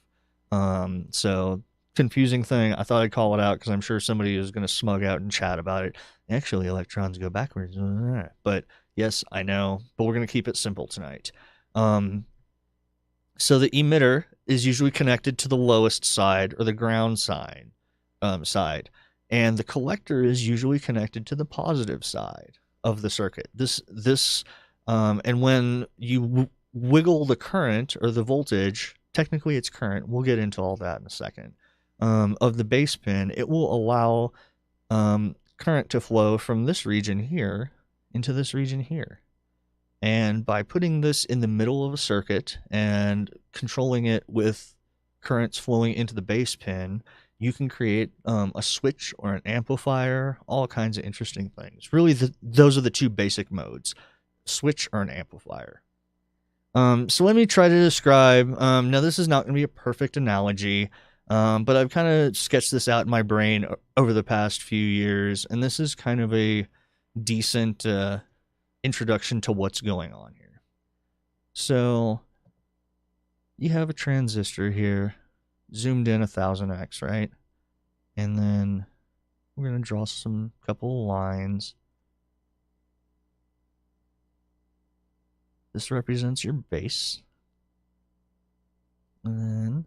So confusing thing. I thought I'd call it out because I'm sure somebody is going to smug out and chat about it. Actually, electrons go backwards. But yes, I know. But we're going to keep it simple tonight. So the emitter is usually connected to the lowest side or the ground side, and the collector is usually connected to the positive side of the circuit. And when you wiggle the current or the voltage, technically it's current. We'll get into all that in a second. Of the base pin, it will allow current to flow from this region here into this region here. And by putting this in the middle of a circuit and controlling it with currents flowing into the base pin, you can create a switch or an amplifier, all kinds of interesting things. Really, those are the two basic modes, switch or an amplifier. So let me try to describe. Now, this is not going to be a perfect analogy, but I've kind of sketched this out in my brain over the past few years, and this is kind of a decent introduction to what's going on here. So you have a transistor here, zoomed in 1000x, right? And then we're going to draw some couple of lines. This represents your base. And then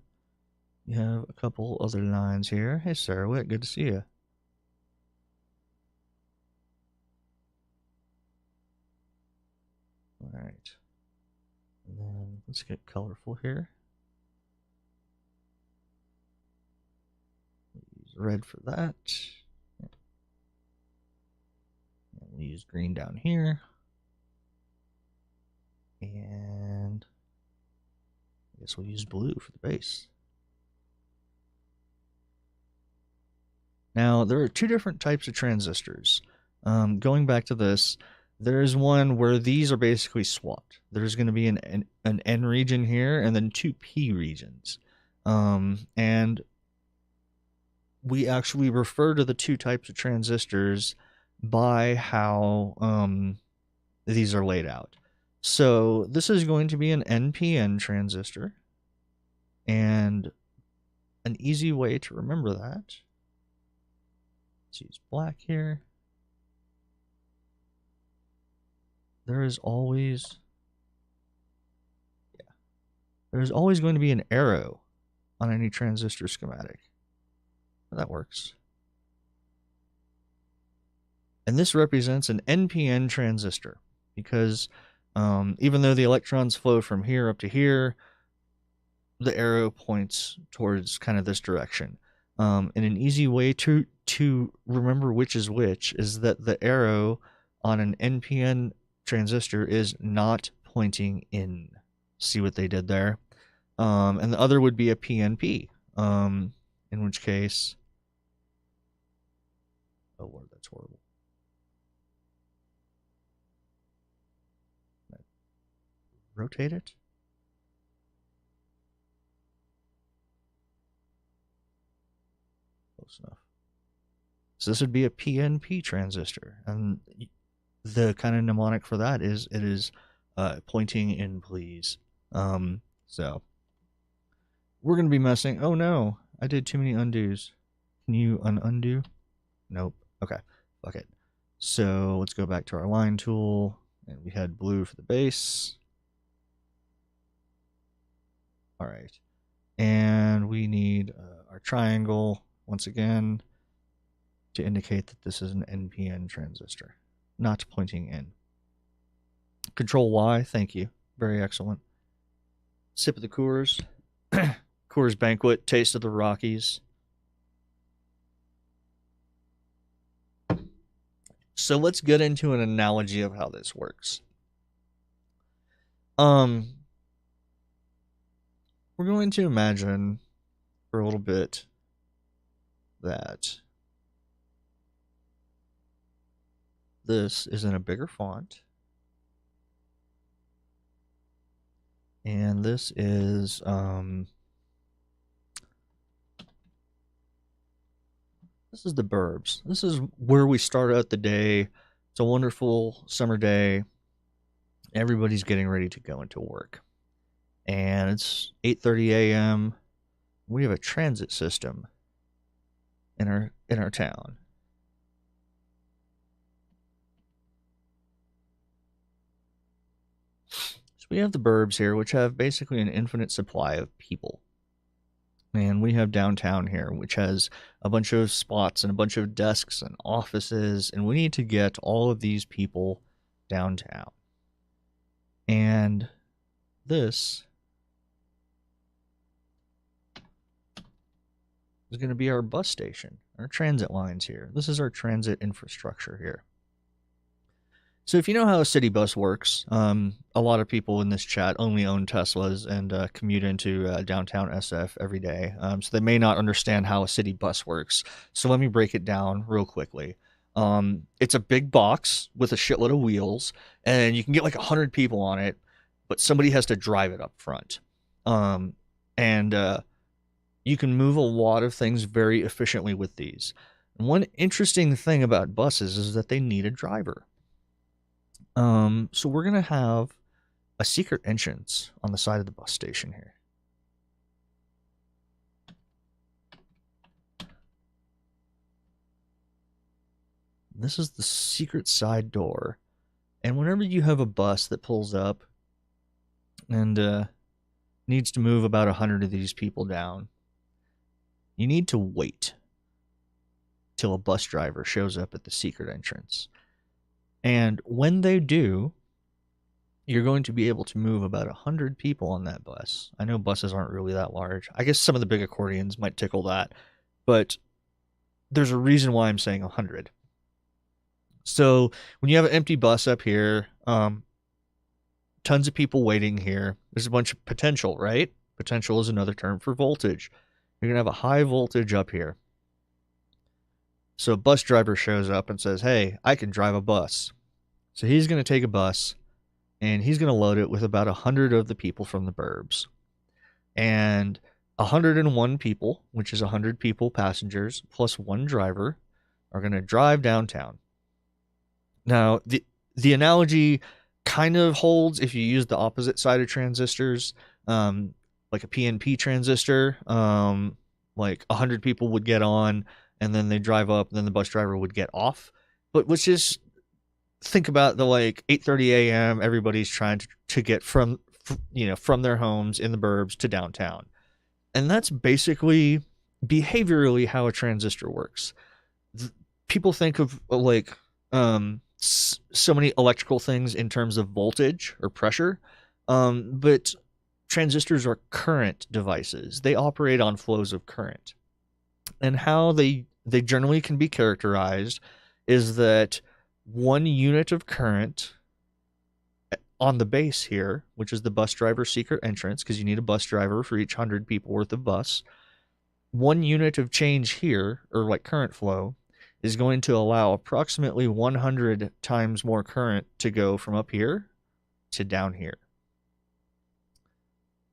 you have a couple other lines here. Hey, Sarah Witt, good to see you. All right. And then let's get colorful here. We'll use red for that. And we'll use green down here. And I guess we'll use blue for the base. Now, there are two different types of transistors. Going back to this, there's one where these are basically swapped. There's going to be an N region here and then two P regions. And we actually refer to the two types of transistors by how these are laid out. So this is going to be an NPN transistor. And an easy way to remember that, let's use black here. There's always going to be an arrow on any transistor schematic. That works. And this represents an NPN transistor because even though the electrons flow from here up to here, the arrow points towards kind of this direction. And an easy way to remember which is that the arrow on an NPN transistor is not pointing in. See what they did there? And the other would be a PNP, in which case, oh Lord, that's horrible. Rotate it. Close enough. So this would be a PNP transistor, and the kind of mnemonic for that is it is pointing in, please. So we're gonna be messing. Oh no, I did too many undos. Can you undo? Nope. Okay, fuck it. So let's go back to our line tool, and we had blue for the base. All right, and we need our triangle once again to indicate that this is an NPN transistor, not pointing in. Control Y, thank you. Very excellent. Sip of the Coors. Coors Banquet, taste of the Rockies. So let's get into an analogy of how this works. We're going to imagine for a little bit that this is in a bigger font. And this is the burbs. This is where we start out the day. It's a wonderful summer day. Everybody's getting ready to go into work. And it's 8:30 a.m. We have a transit system in our town. So we have the burbs here, which have basically an infinite supply of people. And we have downtown here, which has a bunch of spots and a bunch of desks and offices, and we need to get all of these people downtown. And this is going to be our bus station, our transit lines here. This is our transit infrastructure here. So if you know how a city bus works, a lot of people in this chat only own Teslas and commute into downtown SF every day. So they may not understand how a city bus works. So let me break it down real quickly. It's a big box with a shitload of wheels, and you can get like 100 people on it, but somebody has to drive it up front. And you can move a lot of things very efficiently with these. And one interesting thing about buses is that they need a driver. So we're going to have a secret entrance on the side of the bus station here. This is the secret side door. And whenever you have a bus that pulls up and needs to move about 100 of these people down, you need to wait till a bus driver shows up at the secret entrance. And when they do, you're going to be able to move about 100 people on that bus. I know buses aren't really that large. I guess some of the big accordions might tickle that, but there's a reason why I'm saying 100. So when you have an empty bus up here, tons of people waiting here, there's a bunch of potential, right? Potential is another term for voltage. You're going to have a high voltage up here. So a bus driver shows up and says, hey, I can drive a bus. So he's going to take a bus and he's going to load it with about 100 of the people from the burbs. And 101 people, which is 100 people, passengers, plus one driver, are going to drive downtown. Now, the analogy kind of holds if you use the opposite side of transistors, like a PNP transistor. Like 100 people would get on, and then they drive up, and then the bus driver would get off. But let's just think about the like 8:30 a.m. Everybody's trying to get from their homes in the burbs to downtown, and that's basically behaviorally how a transistor works. People think of like so many electrical things in terms of voltage or pressure, but transistors are current devices. They operate on flows of current, and how they generally can be characterized is that 1 unit of current on the base here, which is the bus driver secret entrance, because you need a bus driver for each 100 people worth of bus. 1 unit of change here, or like current flow, is going to allow approximately 100 times more current to go from up here to down here.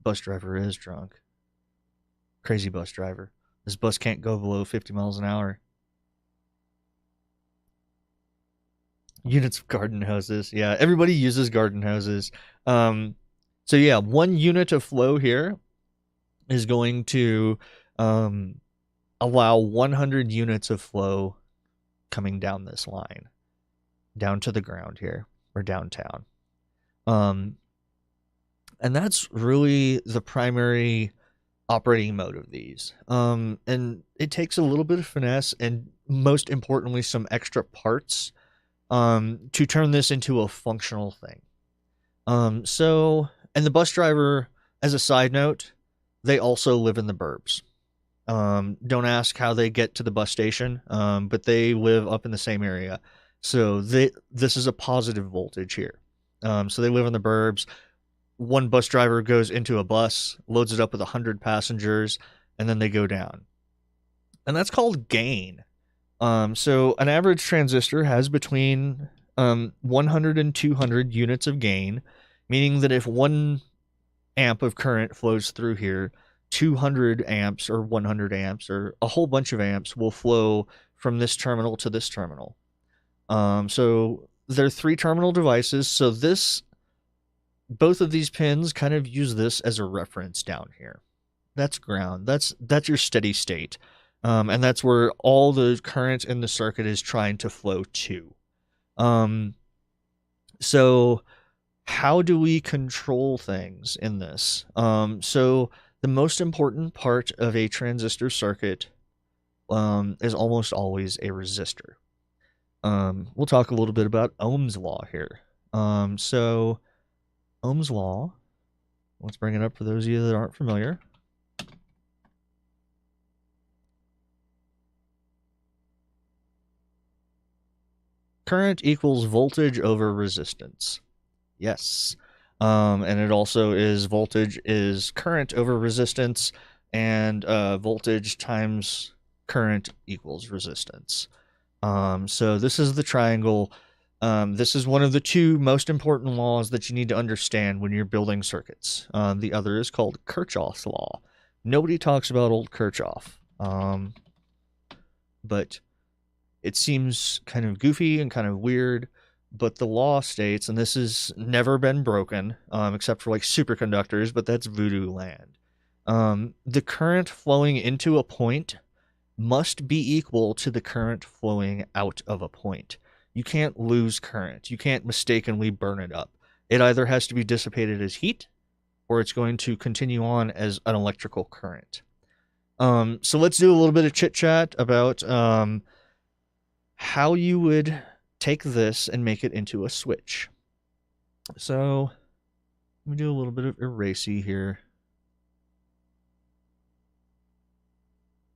Bus driver is drunk. Crazy bus driver. This bus can't go below 50 miles an hour. Units of garden hoses. Yeah, everybody uses garden hoses. So yeah, 1 unit of flow here is going to allow 100 units of flow coming down this line, down to the ground here, or downtown. And that's really the primary operating mode of these. And it takes a little bit of finesse and, most importantly, some extra parts to turn this into a functional thing. And the bus driver, as a side note, they also live in the burbs. Don't ask how they get to the bus station, but they live up in the same area. So this is a positive voltage here. So they live in the burbs. One bus driver goes into a bus, loads it up with 100 passengers, and then they go down. And that's called gain. So an average transistor has between 100 and 200 units of gain, meaning that if 1 amp of current flows through here, 200 amps or 100 amps or a whole bunch of amps will flow from this terminal to this terminal. So they're 3-terminal devices. So both of these pins kind of use this as a reference down here. That's ground. That's your steady state. And that's where all the current in the circuit is trying to flow to. So how do we control things in this? So the most important part of a transistor circuit is almost always a resistor. We'll talk a little bit about Ohm's law here. So Ohm's law, let's bring it up for those of you that aren't familiar. Current equals voltage over resistance. Yes. And it also is voltage is current over resistance, and voltage times current equals resistance. So this is the triangle. This is one of the two most important laws that you need to understand when you're building circuits. The other is called Kirchhoff's law. Nobody talks about old Kirchhoff, but it seems kind of goofy and kind of weird. But the law states, and this has never been broken, except for like superconductors, but that's voodoo land. The current flowing into a point must be equal to the current flowing out of a point. You can't lose current. You can't mistakenly burn it up. It either has to be dissipated as heat, or it's going to continue on as an electrical current. So let's do a little bit of chit-chat about how you would take this and make it into a switch. So let me do a little bit of erasing here.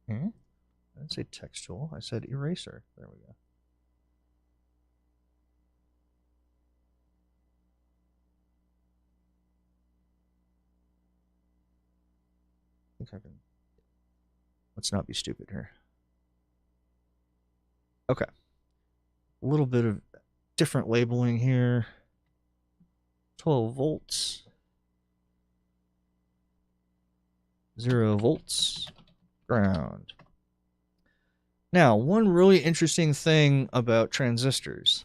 I didn't say textual, I said eraser. There we go. I think I can. Let's not be stupid here. Okay. A little bit of different labeling here. 12 volts. 0 volts. Ground. Now, one really interesting thing about transistors.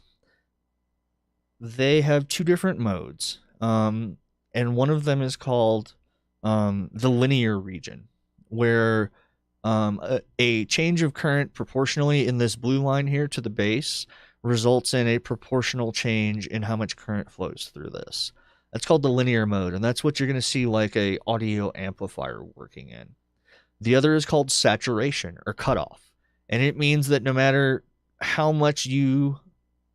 They have two different modes. And one of them is called the linear region, where a change of current proportionally in this blue line here to the base results in a proportional change in how much current flows through this. That's called the linear mode, and that's what you're going to see like a audio amplifier working in. The other is called saturation or cutoff, and it means that no matter how much you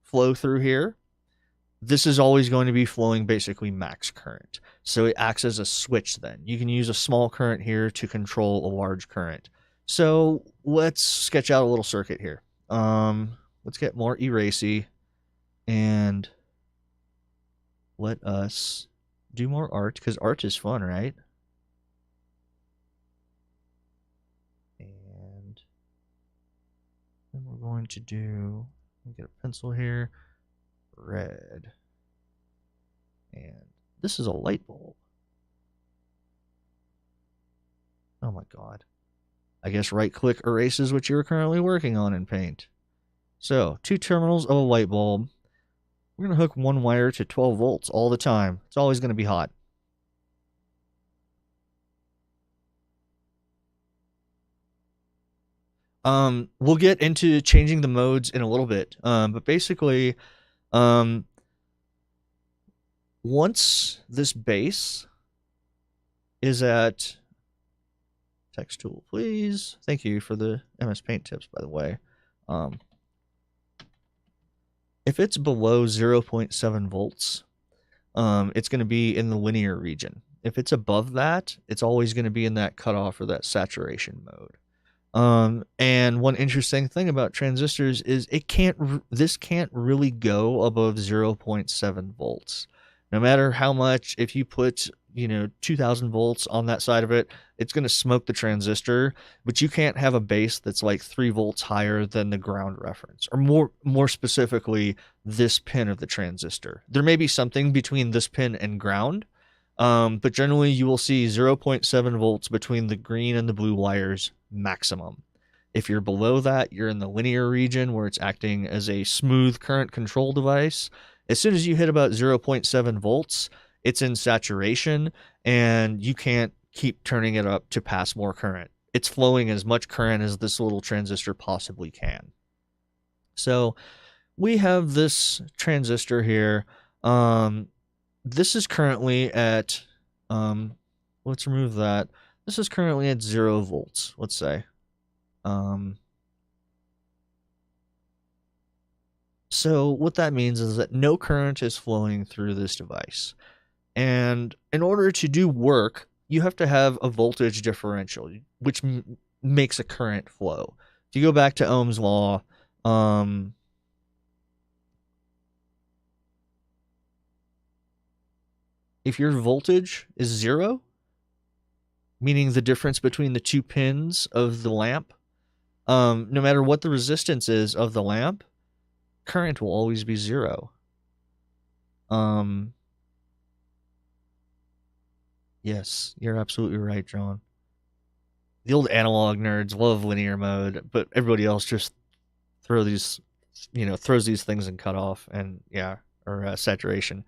flow through here, this is always going to be flowing basically max current. So it acts as a switch then. You can use a small current here to control a large current. So let's sketch out a little circuit here. Let's get more erasy and let us do more art, because art is fun, right? And then we're going to do, get a pencil here, red. And this is a light bulb. Oh my god. I guess right-click erases what you're currently working on in Paint. So, two terminals of a light bulb. We're going to hook one wire to 12 volts all the time. It's always going to be hot. We'll get into changing the modes in a little bit. But basically, once this base is at... Text tool, please. Thank you for the MS Paint tips, by the way. If it's below 0.7 volts, it's going to be in the linear region. If it's above that, it's always going to be in that cutoff or that saturation mode. And one interesting thing about transistors is this can't really go above 0.7 volts. No matter how much, if you put 2,000 volts on that side of it, it's going to smoke the transistor, but you can't have a base that's like 3 volts higher than the ground reference, or more specifically, this pin of the transistor. There may be something between this pin and ground, but generally you will see 0.7 volts between the green and the blue wires maximum. If you're below that, you're in the linear region where it's acting as a smooth current control device. As soon as you hit about 0.7 volts, it's in saturation, and you can't keep turning it up to pass more current. it's flowing as much current as this little transistor possibly can. So we have this transistor here. This is currently at, let's remove that. This is currently at 0 volts, let's say. So what that means is that no current is flowing through this device. And in order to do work, you have to have a voltage differential, which makes a current flow. If you go back to Ohm's law, if your voltage is 0, meaning the difference between the 2 pins of the lamp, no matter what the resistance is of the lamp, current will always be 0. Yes, you're absolutely right, John. The old analog nerds love linear mode, but everybody else just throws these things in cutoff and or saturation.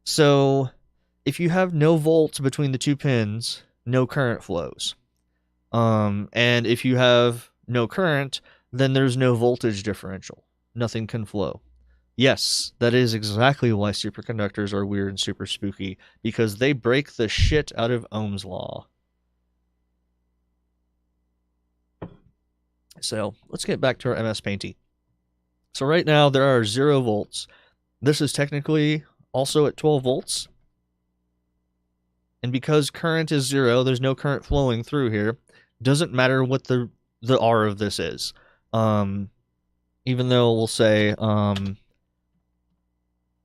So if you have no volts between the 2 pins, no current flows. And if you have no current, then there's no voltage differential. Nothing can flow. Yes, that is exactly why superconductors are weird and super spooky, because they break the shit out of Ohm's law. So let's get back to our MS Painty. So right now there are 0 volts. This is technically also at 12 volts. And because current is 0, there's no current flowing through here. Doesn't matter what the R of this is. Even though we'll say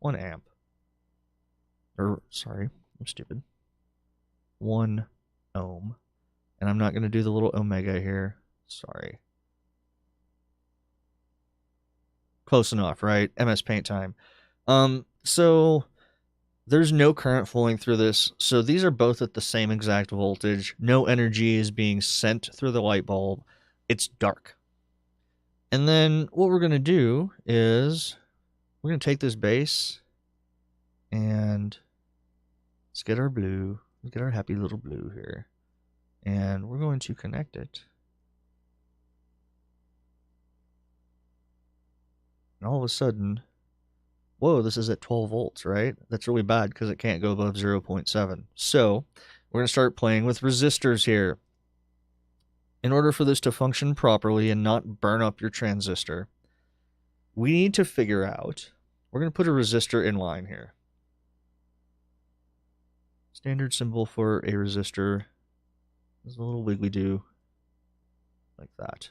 1 amp. Or, sorry, I'm stupid. 1 ohm. And I'm not going to do the little omega here. Sorry. Close enough, right? MS Paint time. So there's no current flowing through this. So these are both at the same exact voltage. No energy is being sent through the light bulb. It's dark. And then what we're going to do is we're going to take this base and let's get our blue. Let's get our happy little blue here. And we're going to connect it. And all of a sudden, whoa, this is at 12 volts, right? That's really bad because it can't go above 0.7. So we're going to start playing with resistors here. In order for this to function properly and not burn up your transistor, we need to figure out, we're going to put a resistor in line here. Standard symbol for a resistor is a little wiggly do like that.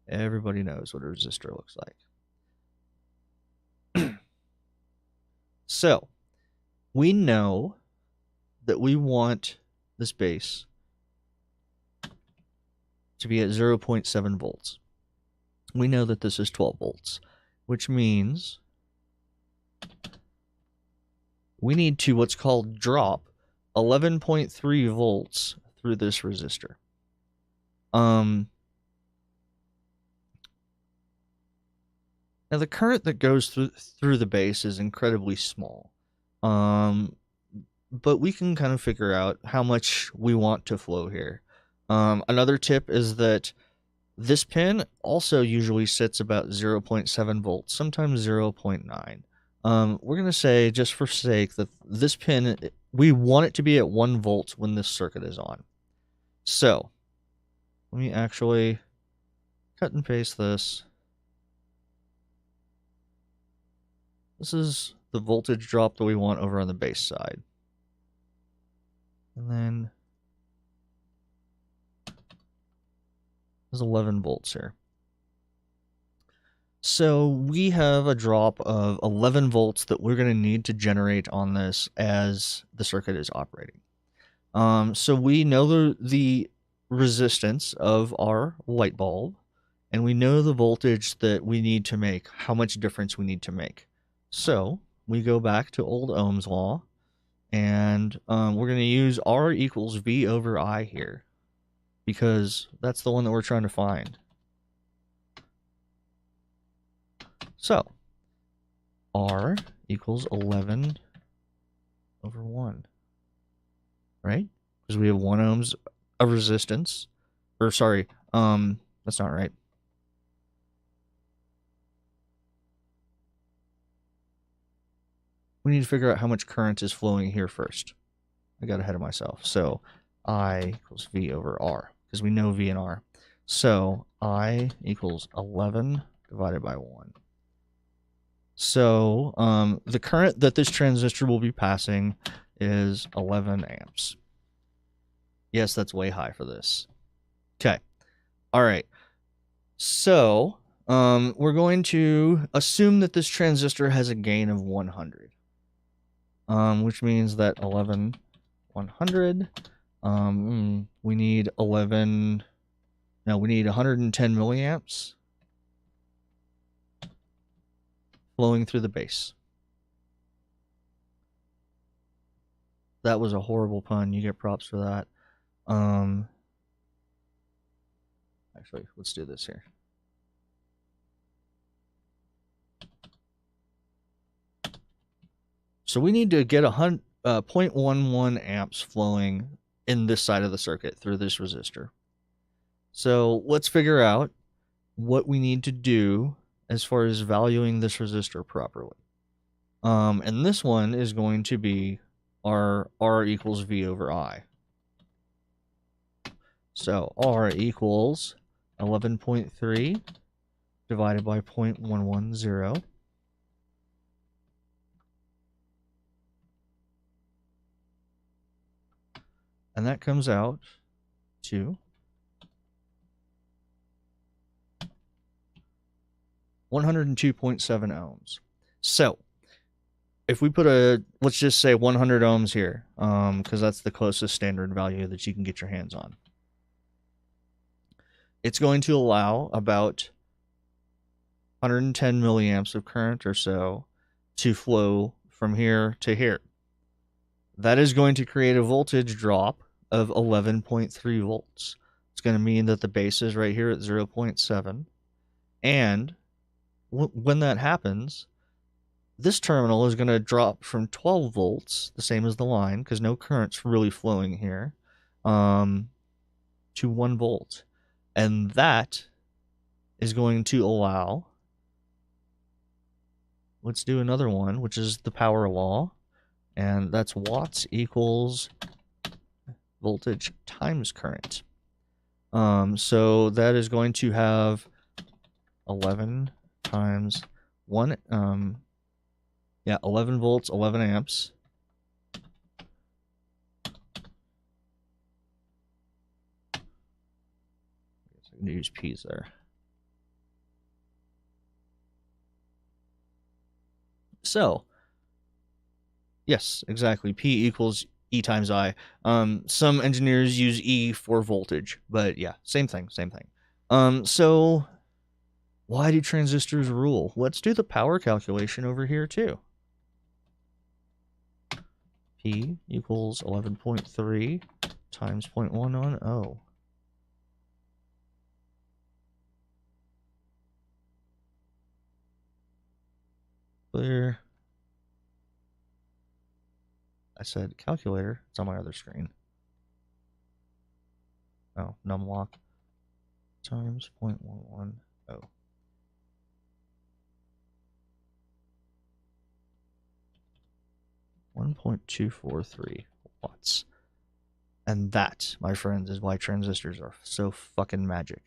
Everybody knows what a resistor looks like. So, we know that we want this base to be at 0.7 volts. We know that this is 12 volts, which means we need to what's called drop 11.3 volts through this resistor. Now, the current that goes through the base is incredibly small, but we can kind of figure out how much we want to flow here. Another tip is that this pin also usually sits about 0.7 volts, sometimes 0.9. We're going to say, just for sake, that this pin, we want it to be at 1 volt when this circuit is on. So, let me actually cut and paste this. This is the voltage drop that we want over on the base side. And then there's 11 volts here. So we have a drop of 11 volts that we're going to need to generate on this as the circuit is operating. So we know the resistance of our light bulb, and we know the voltage that we need to make, how much difference we need to make. So we go back to old Ohm's law, and we're going to use R equals V over I here, because that's the one that we're trying to find. So R equals 11 over 1. right? Because we have 1 ohms of resistance. Or sorry, that's not right. We need to figure out how much current is flowing here first. I got ahead of myself. So I equals V over R, because we know V and R. So I equals 11 divided by 1. So the current that this transistor will be passing is 11 amps. Yes, that's way high for this. Okay. All right. So we're going to assume that this transistor has a gain of 100, which means that 11 100. We need 11. No, we need 110 milliamps flowing through the base. That was a horrible pun. You get props for that. Actually, let's do this here. So we need to get 0.11 amps flowing in this side of the circuit through this resistor. So let's figure out what we need to do as far as valuing this resistor properly. And this one is going to be R equals V over I. So R equals 11.3 divided by 0.110. And that comes out to 102.7 ohms. So if we put let's just say 100 ohms here, because that's the closest standard value that you can get your hands on. It's going to allow about 110 milliamps of current or so to flow from here to here. That is going to create a voltage drop of 11.3 volts. It's going to mean that the base is right here at 0.7. And when that happens, this terminal is going to drop from 12 volts, the same as the line, because no current's really flowing here, to 1 volt. And that is going to allow, let's do another one, which is the power law. And that's watts equals voltage times current. So that is going to have 11 times 1, 11 volts, 11 amps. I can use P's there. So, yes, exactly. P equals E times I. Some engineers use E for voltage, but yeah, same thing. So why do transistors rule? Let's do the power calculation over here too. P equals 11.3 times 0.110. Clear. I said calculator. It's on my other screen. Oh, numlock times 0.110. 1.243 watts. And that, my friends, is why transistors are so fucking magic.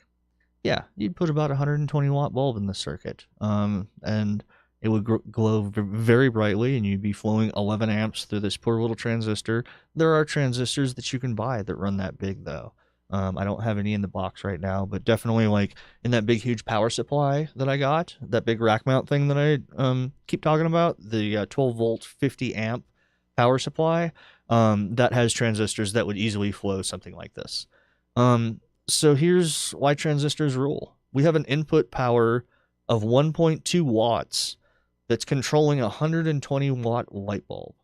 Yeah, you'd put about a 120 watt bulb in the circuit, and it would glow very brightly, and you'd be flowing 11 amps through this poor little transistor. There are transistors that you can buy that run that big, though. I don't have any in the box right now, but definitely like in that big, huge power supply that I got, that big rack mount thing that I keep talking about, the 12 volt, 50 amp power supply, that has transistors that would easily flow something like this. So here's why transistors rule. We have an input power of 1.2 watts that's controlling a 120 watt light bulb.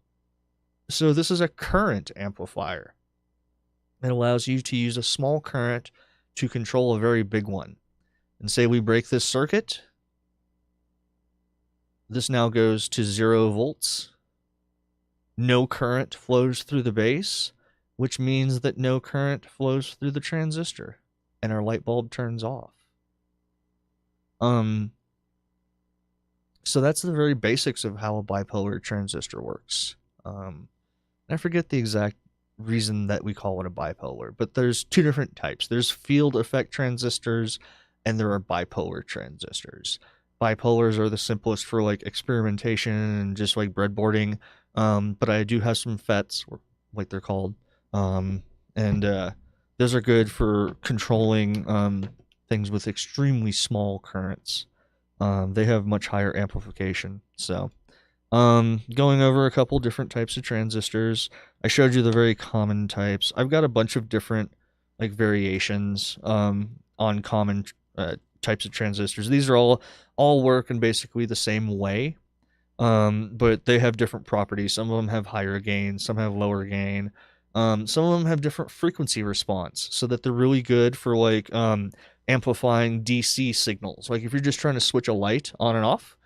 So this is a current amplifier. It allows you to use a small current to control a very big one. And say we break this circuit. This now goes to 0 volts. No current flows through the base. which means that no current flows through the transistor and our light bulb turns off. So that's the very basics of how a bipolar transistor works. I forget the exact reason that we call it a bipolar, but there's two different types. There's field effect transistors and there are bipolar transistors. Bipolars are the simplest for like experimentation and just like breadboarding. But I do have some FETs, like they're called. And those are good for controlling things with extremely small currents. They have much higher amplification. So going over a couple different types of transistors. I showed you the very common types. I've got a bunch of different like variations on common types of transistors. These are all work in basically the same way, but they have different properties. Some of them have higher gain, some have lower gain. Some of them have different frequency response, so that they're really good for like amplifying DC signals. Like if you're just trying to switch a light on and off,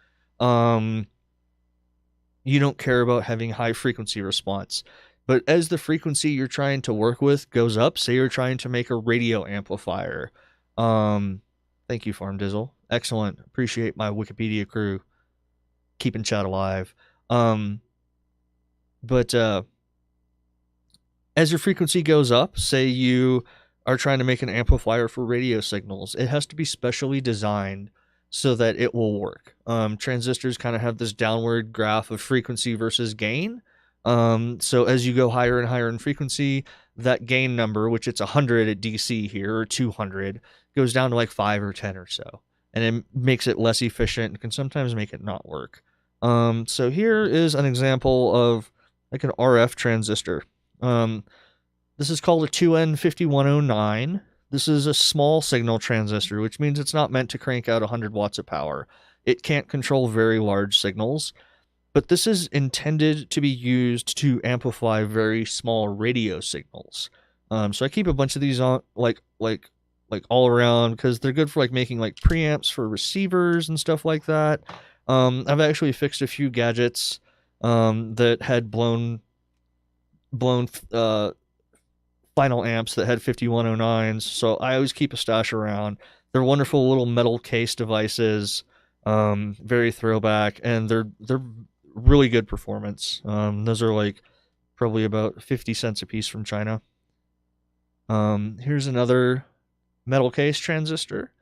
you don't care about having high frequency response. But as the frequency you're trying to work with goes up, say you're trying to make a radio amplifier. Thank you, Farm Dizzle. Excellent. Appreciate my Wikipedia crew keeping chat alive. But as your frequency goes up, say you are trying to make an amplifier for radio signals, it has to be specially designed so that it will work. Transistors kind of have this downward graph of frequency versus gain. So as you go higher and higher in frequency, that gain number, which it's 100 at DC here, or 200, goes down to like 5 or 10 or so. And it makes it less efficient and can sometimes make it not work. So here is an example of like an RF transistor. This is called a 2N5109. This is a small signal transistor, which means it's not meant to crank out 100 watts of power. It can't control very large signals, but this is intended to be used to amplify very small radio signals. So I keep a bunch of these on like all around because they're good for like making like preamps for receivers and stuff like that. I've actually fixed a few gadgets that had blown final amps that had 5109s, so I always keep a stash around. They're wonderful little metal case devices, very throwback, and they're really good performance. Those are like probably about 50 cents a piece from China. Here's another metal case transistor.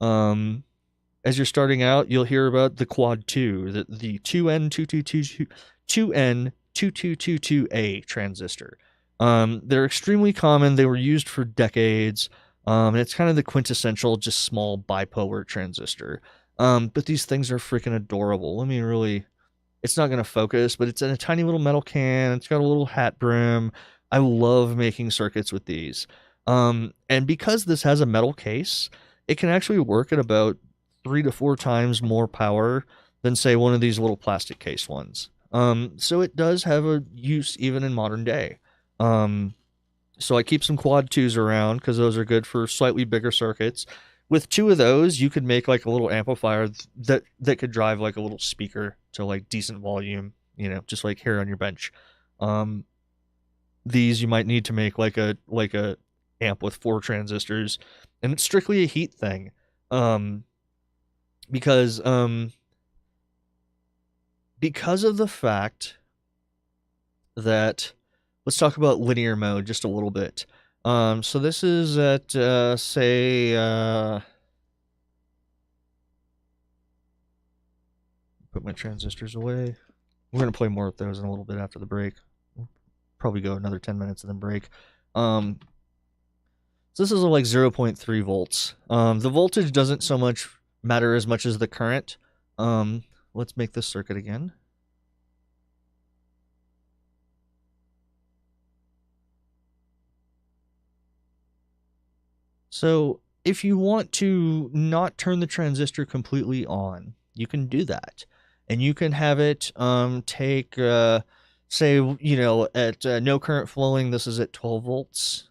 As you're starting out, you'll hear about the Quad 2, the 2N2222A transistor. They're extremely common. They were used for decades. And it's kind of the quintessential, just small bipolar transistor. But these things are freaking adorable. It's not going to focus, but it's in a tiny little metal can. It's got a little hat brim. I love making circuits with these. And because this has a metal case, it can actually work at about 3 to 4 times more power than, say, one of these little plastic case ones. So it does have a use even in modern day. So I keep some Quad 2s around because those are good for slightly bigger circuits. With 2 of those, you could make like a little amplifier that could drive like a little speaker to like decent volume, just like here on your bench. These you might need to make like a amp with 4 transistors, and it's strictly a heat thing. Because of the fact that, let's talk about linear mode just a little bit. So this is at, say, put my transistors away. We're going to play more with those in a little bit after the break. We'll probably go another 10 minutes and then break. So this is like 0.3 volts. The voltage doesn't so much matter as much as the current. Let's make this circuit again. So if you want to not turn the transistor completely on, you can do that. And you can have it take, say, at no current flowing, this is at 12 volts.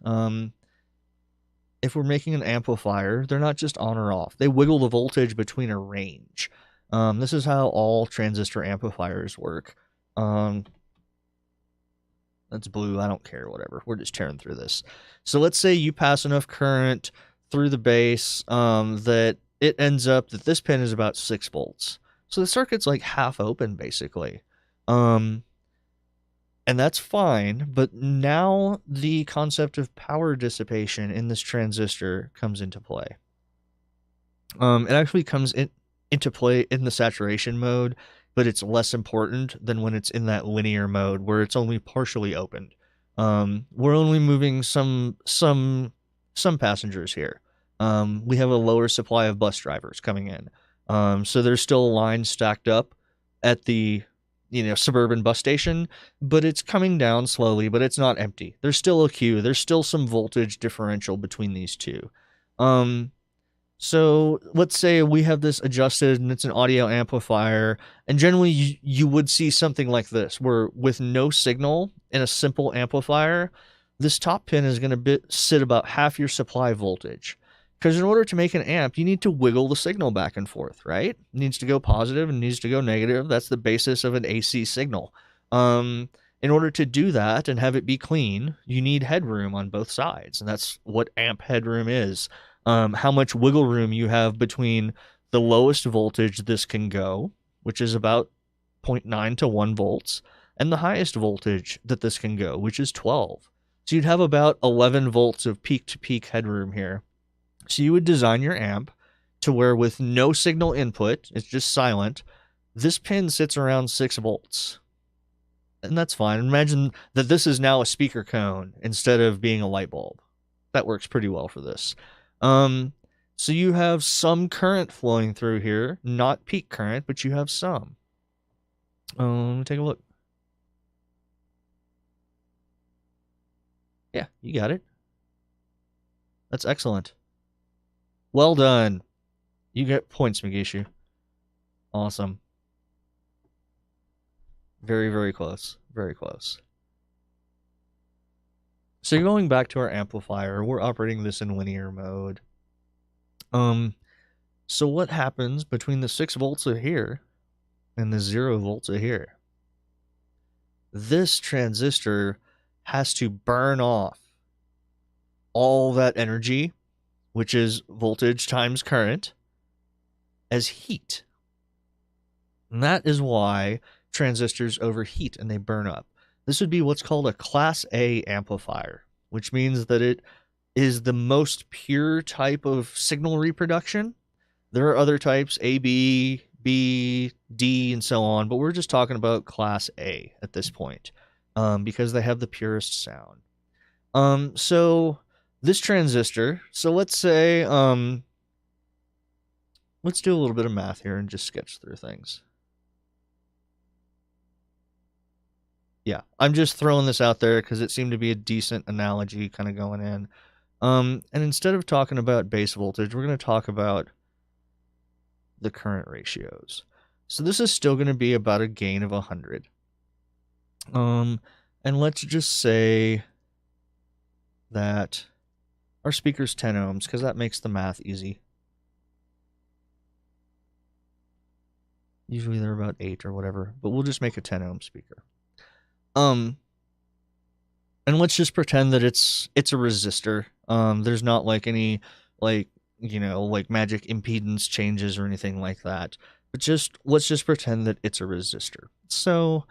If we're making an amplifier, they're not just on or off. They wiggle the voltage between a range. This is how all transistor amplifiers work. That's blue. I don't care. Whatever. We're just tearing through this. So let's say you pass enough current through the base that it ends up that this pin is about 6 volts. So the circuit's like half open, basically. And that's fine, but now the concept of power dissipation in this transistor comes into play. It actually comes into play in the saturation mode, but it's less important than when it's in that linear mode where it's only partially opened. We're only moving some passengers here. We have a lower supply of bus drivers coming in. So there's still a line stacked up at the suburban bus station, but it's coming down slowly, but it's not empty. There's still a queue. There's still some voltage differential between these two. So let's say we have this adjusted and it's an audio amplifier, and generally you would see something like this, where with no signal in a simple amplifier, this top pin is going to sit about half your supply voltage. Because in order to make an amp, you need to wiggle the signal back and forth, right? It needs to go positive and needs to go negative. That's the basis of an AC signal. In order to do that and have it be clean, you need headroom on both sides, and that's what amp headroom is. How much wiggle room you have between the lowest voltage this can go, which is about 0.9 to 1 volts, and the highest voltage that this can go, which is 12. So you'd have about 11 volts of peak-to-peak headroom here. So you would design your amp to where with no signal input, it's just silent, this pin sits around 6 volts. And that's fine. Imagine that this is now a speaker cone instead of being a light bulb. That works pretty well for this. So you have some current flowing through here, not peak current, but you have some. Let me take a look. Yeah, you got it. That's excellent. Well done. You get points, Migishu. Awesome. Very, very close. Very close. So you're going back to our amplifier. We're operating this in linear mode. So what happens between the 6 volts of here and the 0 volts of here? This transistor has to burn off all that energy, which is voltage times current, as heat. And that is why transistors overheat and they burn up. This would be what's called a Class A amplifier, which means that it is the most pure type of signal reproduction. There are other types, A, B, D, and so on, but we're just talking about Class A at this point, because they have the purest sound. So this transistor, so let's say, let's do a little bit of math here and just sketch through things. Yeah, I'm just throwing this out there because it seemed to be a decent analogy kind of going in. And instead of talking about base voltage, we're going to talk about the current ratios. So this is still going to be about a gain of 100. And let's just say that our speaker's 10 ohms, because that makes the math easy. Usually they're about 8 or whatever, but we'll just make a 10 ohm speaker. And let's just pretend that it's a resistor. There's not like any like magic impedance changes or anything like that. But let's just pretend that it's a resistor. So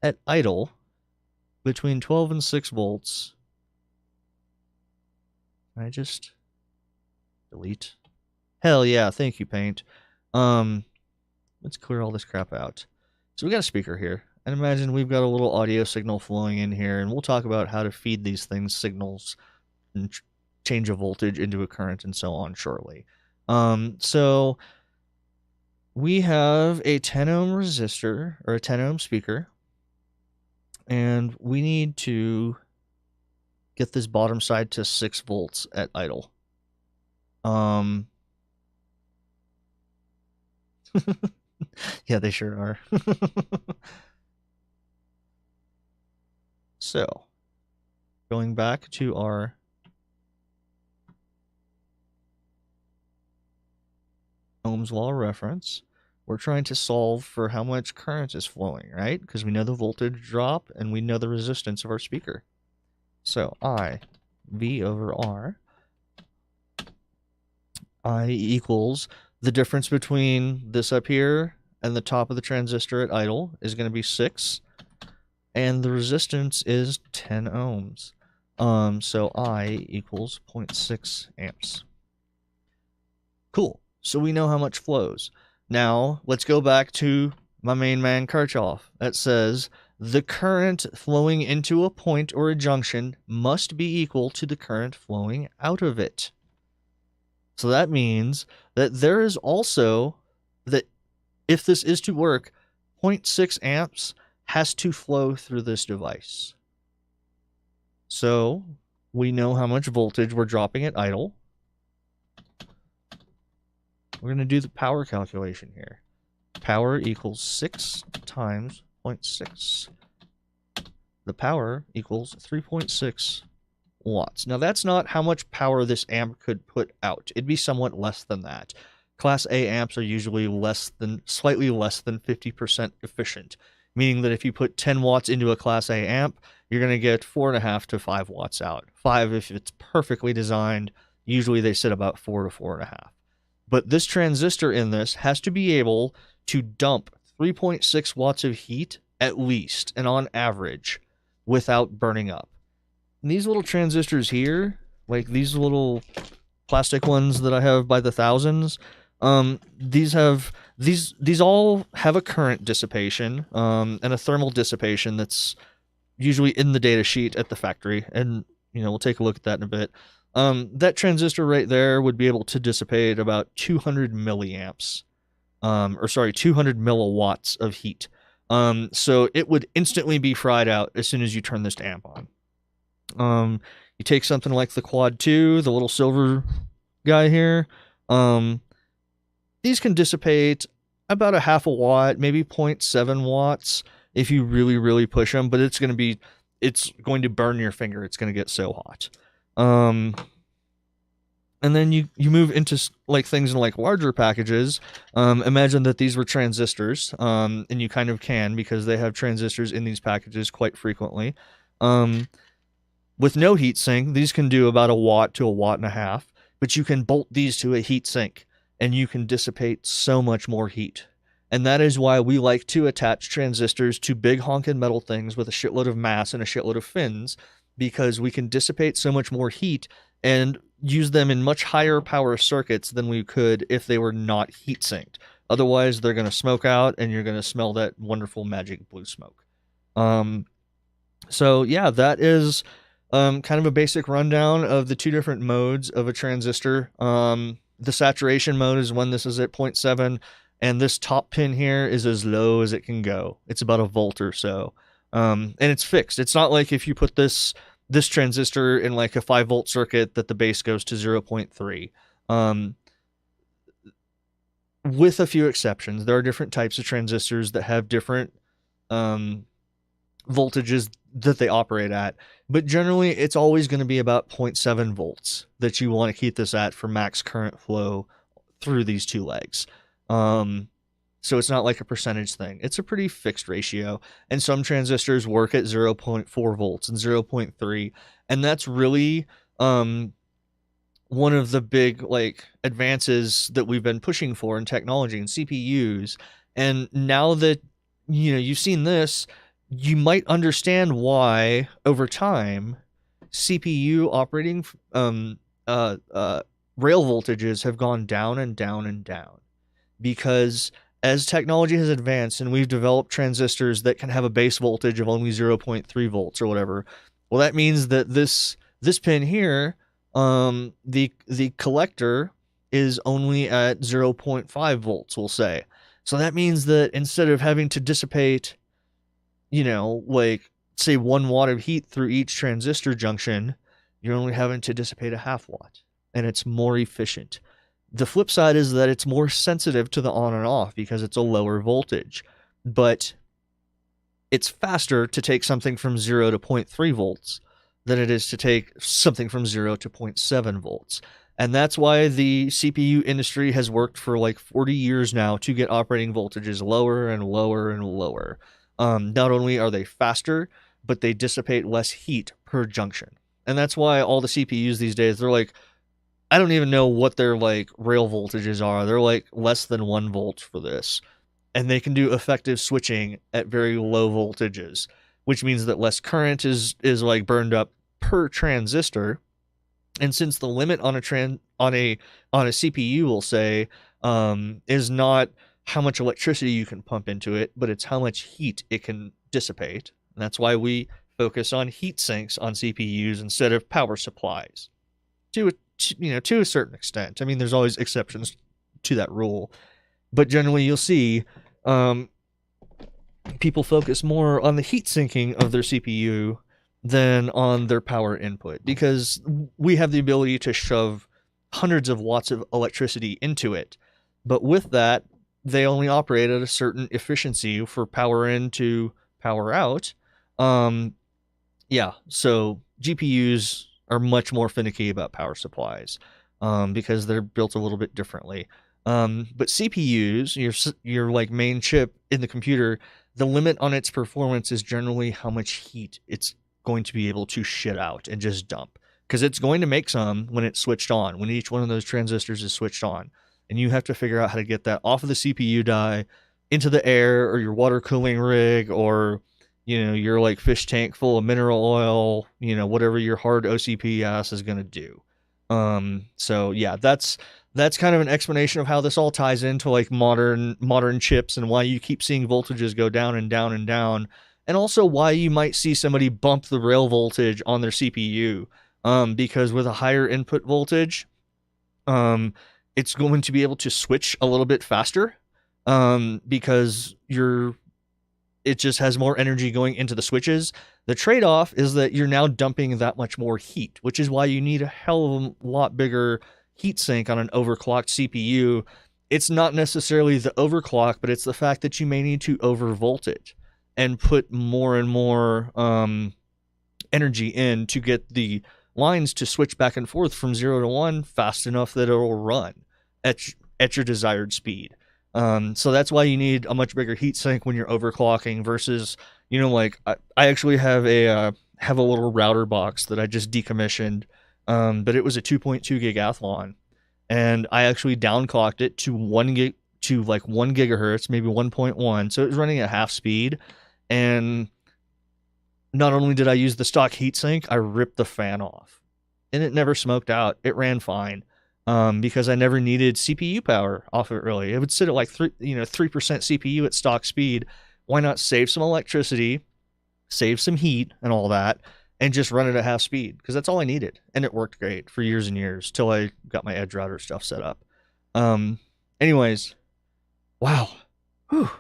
at idle, between 12 and 6 volts, I just delete. Hell yeah, thank you, Paint. Let's clear all this crap out. So we got a speaker here. And imagine we've got a little audio signal flowing in here, and we'll talk about how to feed these things signals and change a voltage into a current and so on shortly. So we have a 10 ohm resistor, or a 10 ohm speaker, and we need to get this bottom side to 6 volts at idle. Yeah, they sure are. So, going back to our Ohm's law reference, We're trying to solve for how much current is flowing, right? Because we know the voltage drop and we know the resistance of our speaker. So I, V over R, I equals the difference between this up here and the top of the transistor at idle is going to be 6. And the resistance is 10 ohms. So I equals 0.6 amps. Cool. So we know how much flows. Now, let's go back to my main man Kirchhoff. That says, the current flowing into a point or a junction must be equal to the current flowing out of it. So that means that there is also, that if this is to work, 0.6 amps has to flow through this device. So we know how much voltage we're dropping at idle. We're going to do the power calculation here. Power equals 6 times 0.6. The power equals 3.6 watts. Now that's not how much power this amp could put out. It'd be somewhat less than that. Class A amps are usually slightly less than 50% efficient, meaning that if you put 10 watts into a Class A amp, you're going to get 4.5 to 5 watts out. 5 if it's perfectly designed. Usually they sit about 4 to 4.5. But this transistor in this has to be able to dump 3.6 watts of heat at least, and on average, without burning up. And these little transistors here, like these little plastic ones that I have by the thousands, these all have a current dissipation and a thermal dissipation that's usually in the data sheet at the factory, and we'll take a look at that in a bit. That transistor right there would be able to dissipate about 200 milliamps, 200 milliwatts of heat. So it would instantly be fried out as soon as you turn this amp on. You take something like the Quad 2, the little silver guy here. These can dissipate about a half a watt, maybe 0.7 watts if you really, really push them, but it's going to burn your finger. It's going to get so hot. And then you move into things in larger packages. Imagine that these were transistors, and you kind of can because they have transistors in these packages quite frequently. With no heat sink, these can do about a watt to a watt and a half, but you can bolt these to a heat sink and you can dissipate so much more heat. And that is why we like to attach transistors to big honking metal things with a shitload of mass and a shitload of fins, because we can dissipate so much more heat and use them in much higher power circuits than we could if they were not heat sinked. Otherwise, they're going to smoke out and you're going to smell that wonderful magic blue smoke. So yeah, that is kind of a basic rundown of the two different modes of a transistor. The saturation mode is when this is at 0.7, and this top pin here is as low as it can go. It's about a volt or so. And it's fixed. It's not like if you put this transistor in a 5-volt circuit that the base goes to 0.3. With a few exceptions. There are different types of transistors that have different voltages that they operate at, but generally it's always going to be about 0.7 volts that you want to keep this at for max current flow through these two legs. So it's not like a percentage thing. It's a pretty fixed ratio. And some transistors work at 0.4 volts and 0.3. And that's really one of the big advances that we've been pushing for in technology and CPUs. And now that you've seen this, you might understand why over time CPU operating rail voltages have gone down and down and down. Because as technology has advanced and we've developed transistors that can have a base voltage of only 0.3 volts or whatever, well, that means that this pin here, the collector is only at 0.5 volts, we'll say. So that means that instead of having to dissipate, say 1 watt of heat through each transistor junction, you're only having to dissipate a half watt, and it's more efficient. The flip side is that it's more sensitive to the on and off because it's a lower voltage, but it's faster to take something from 0 to 0.3 volts than it is to take something from 0 to 0.7 volts. And that's why the CPU industry has worked for like 40 years now to get operating voltages lower and lower and lower. Not only are they faster, but they dissipate less heat per junction. And that's why all the CPUs these days, they're like, I don't even know what their like rail voltages are. They're like less than 1 volt for this. And they can do effective switching at very low voltages, which means that less current is like burned up per transistor. And since the limit on a CPU, we'll say, is not how much electricity you can pump into it, but it's how much heat it can dissipate. And that's why we focus on heat sinks on CPUs instead of power supplies, to a certain extent. I mean, there's always exceptions to that rule, but generally you'll see people focus more on the heat sinking of their CPU than on their power input, because we have the ability to shove hundreds of watts of electricity into it. But with that, they only operate at a certain efficiency for power in to power out. So GPUs are much more finicky about power supplies because they're built a little bit differently. But CPUs, your like main chip in the computer, the limit on its performance is generally how much heat it's going to be able to shit out and just dump, because it's going to make some when it's switched on, when each one of those transistors is switched on, and you have to figure out how to get that off of the CPU die into the air, or your water cooling rig, or your like fish tank full of mineral oil, whatever your hard OCP ass is going to do. So yeah, that's kind of an explanation of how this all ties into like modern chips, and why you keep seeing voltages go down and down and down, and also why you might see somebody bump the rail voltage on their CPU, because with a higher input voltage, it's going to be able to switch a little bit faster, because it just has more energy going into the switches. The trade-off is that you're now dumping that much more heat, which is why you need a hell of a lot bigger heat sink on an overclocked CPU. It's not necessarily the overclock, but it's the fact that you may need to overvolt it and put more and more energy in to get the lines to switch back and forth from 0 to 1 fast enough that it'll run at your desired speed. So that's why you need a much bigger heat sink when you're overclocking versus, like I actually have a little router box that I just decommissioned, but it was a 2.2 gig Athlon, and I actually downclocked it to 1 gigahertz, maybe 1.1. So it was running at half speed. And not only did I use the stock heatsink, I ripped the fan off, and it never smoked out. It ran fine, because I never needed CPU power off of it. Really, it would sit at like 3% CPU at stock speed. Why not save some electricity, save some heat and all that, and just run it at half speed? Because that's all I needed, and it worked great for years and years till I got my edge router stuff set up. Anyways, wow. Whew.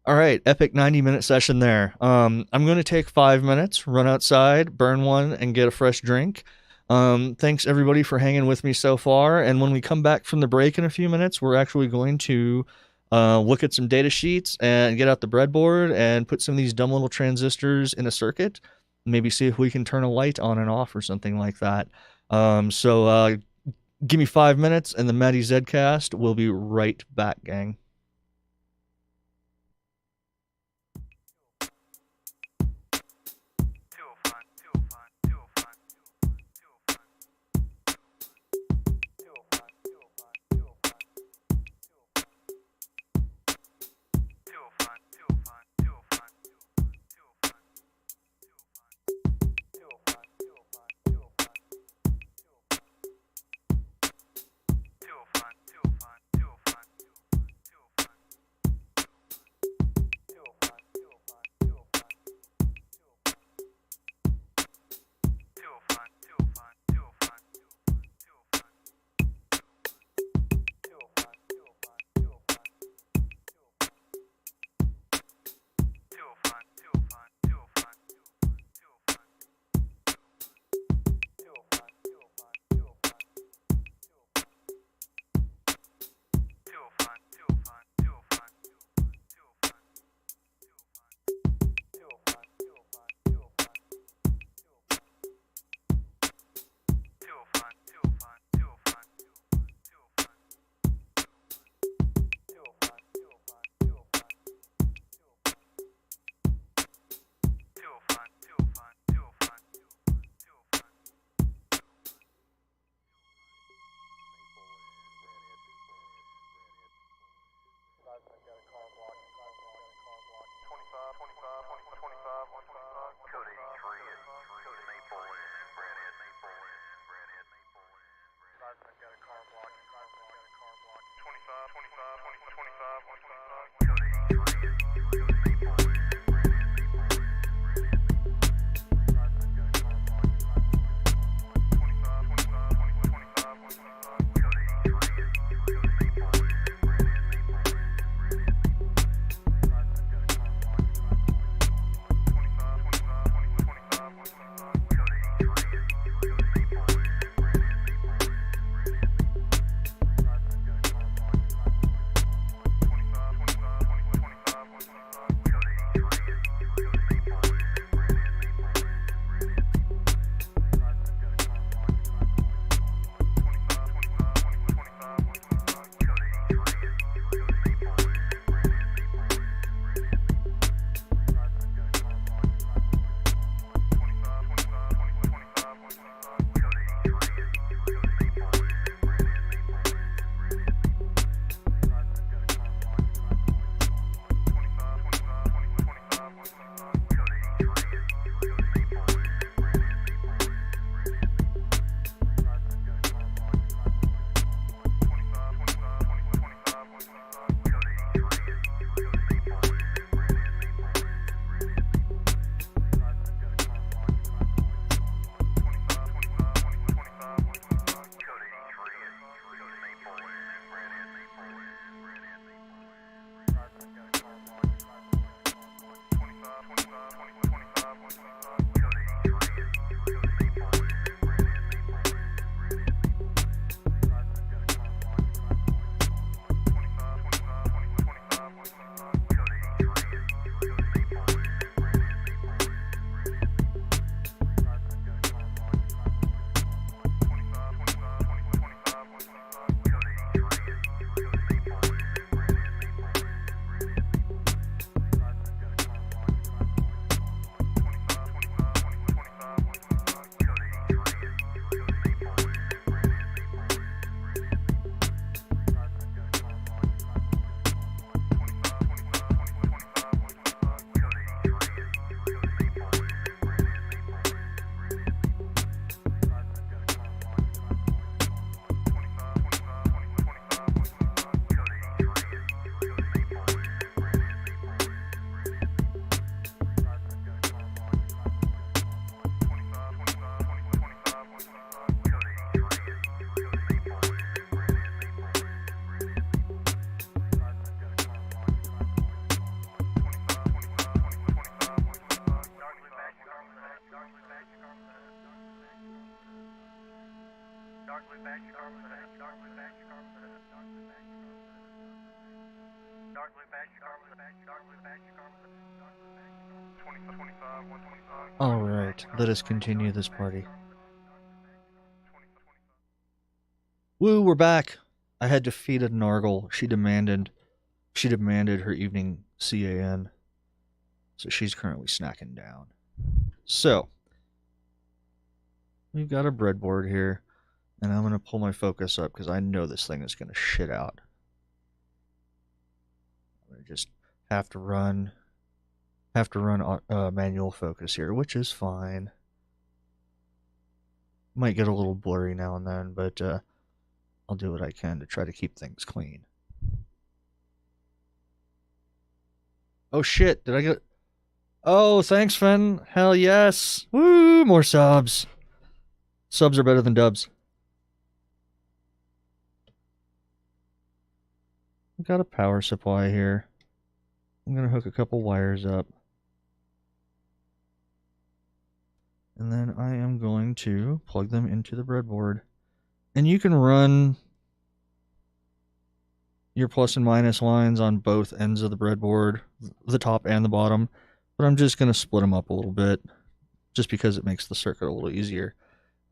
All right, epic 90-minute session there. I'm going to take 5 minutes, run outside, burn one, and get a fresh drink. Thanks everybody for hanging with me so far. And when we come back from the break in a few minutes, we're actually going to look at some data sheets and get out the breadboard and put some of these dumb little transistors in a circuit. Maybe see if we can turn a light on and off or something like that. So give me 5 minutes, and the Mattyzcast will be right back, gang. Alright, let us continue this party. Woo, we're back! I had to feed a Nargle. She demanded her evening CAN. So she's currently snacking down. So, we've got a breadboard here. And I'm going to pull my focus up because I know this thing is going to shit out. I just have to run manual focus here, which is fine. Might get a little blurry now and then, but I'll do what I can to try to keep things clean. Oh shit, did I get... Oh, thanks, Finn. Hell yes. Woo, more subs. Subs are better than dubs. I've got a power supply here. I'm going to hook a couple wires up. And then I am going to plug them into the breadboard. And you can run your plus and minus lines on both ends of the breadboard, the top and the bottom. But I'm just going to split them up a little bit, just because it makes the circuit a little easier.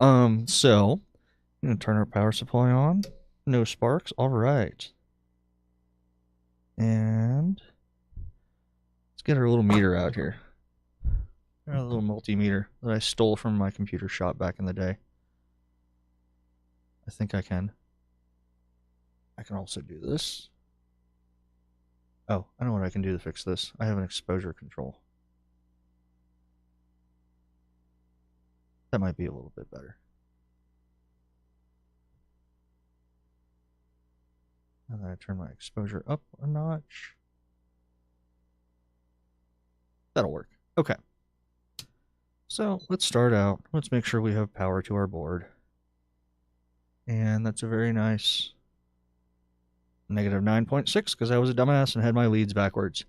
So, I'm going to turn our power supply on. No sparks. All right. And let's get our little meter out here. A little multimeter that I stole from my computer shop back in the day. I think I can. I can also do this. Oh, I know what I can do to fix this. I have an exposure control. That might be a little bit better. And then I turn my exposure up a notch. That'll work. Okay. So let's start out. Let's make sure we have power to our board. And that's a very nice negative 9.6 because I was a dumbass and had my leads backwards.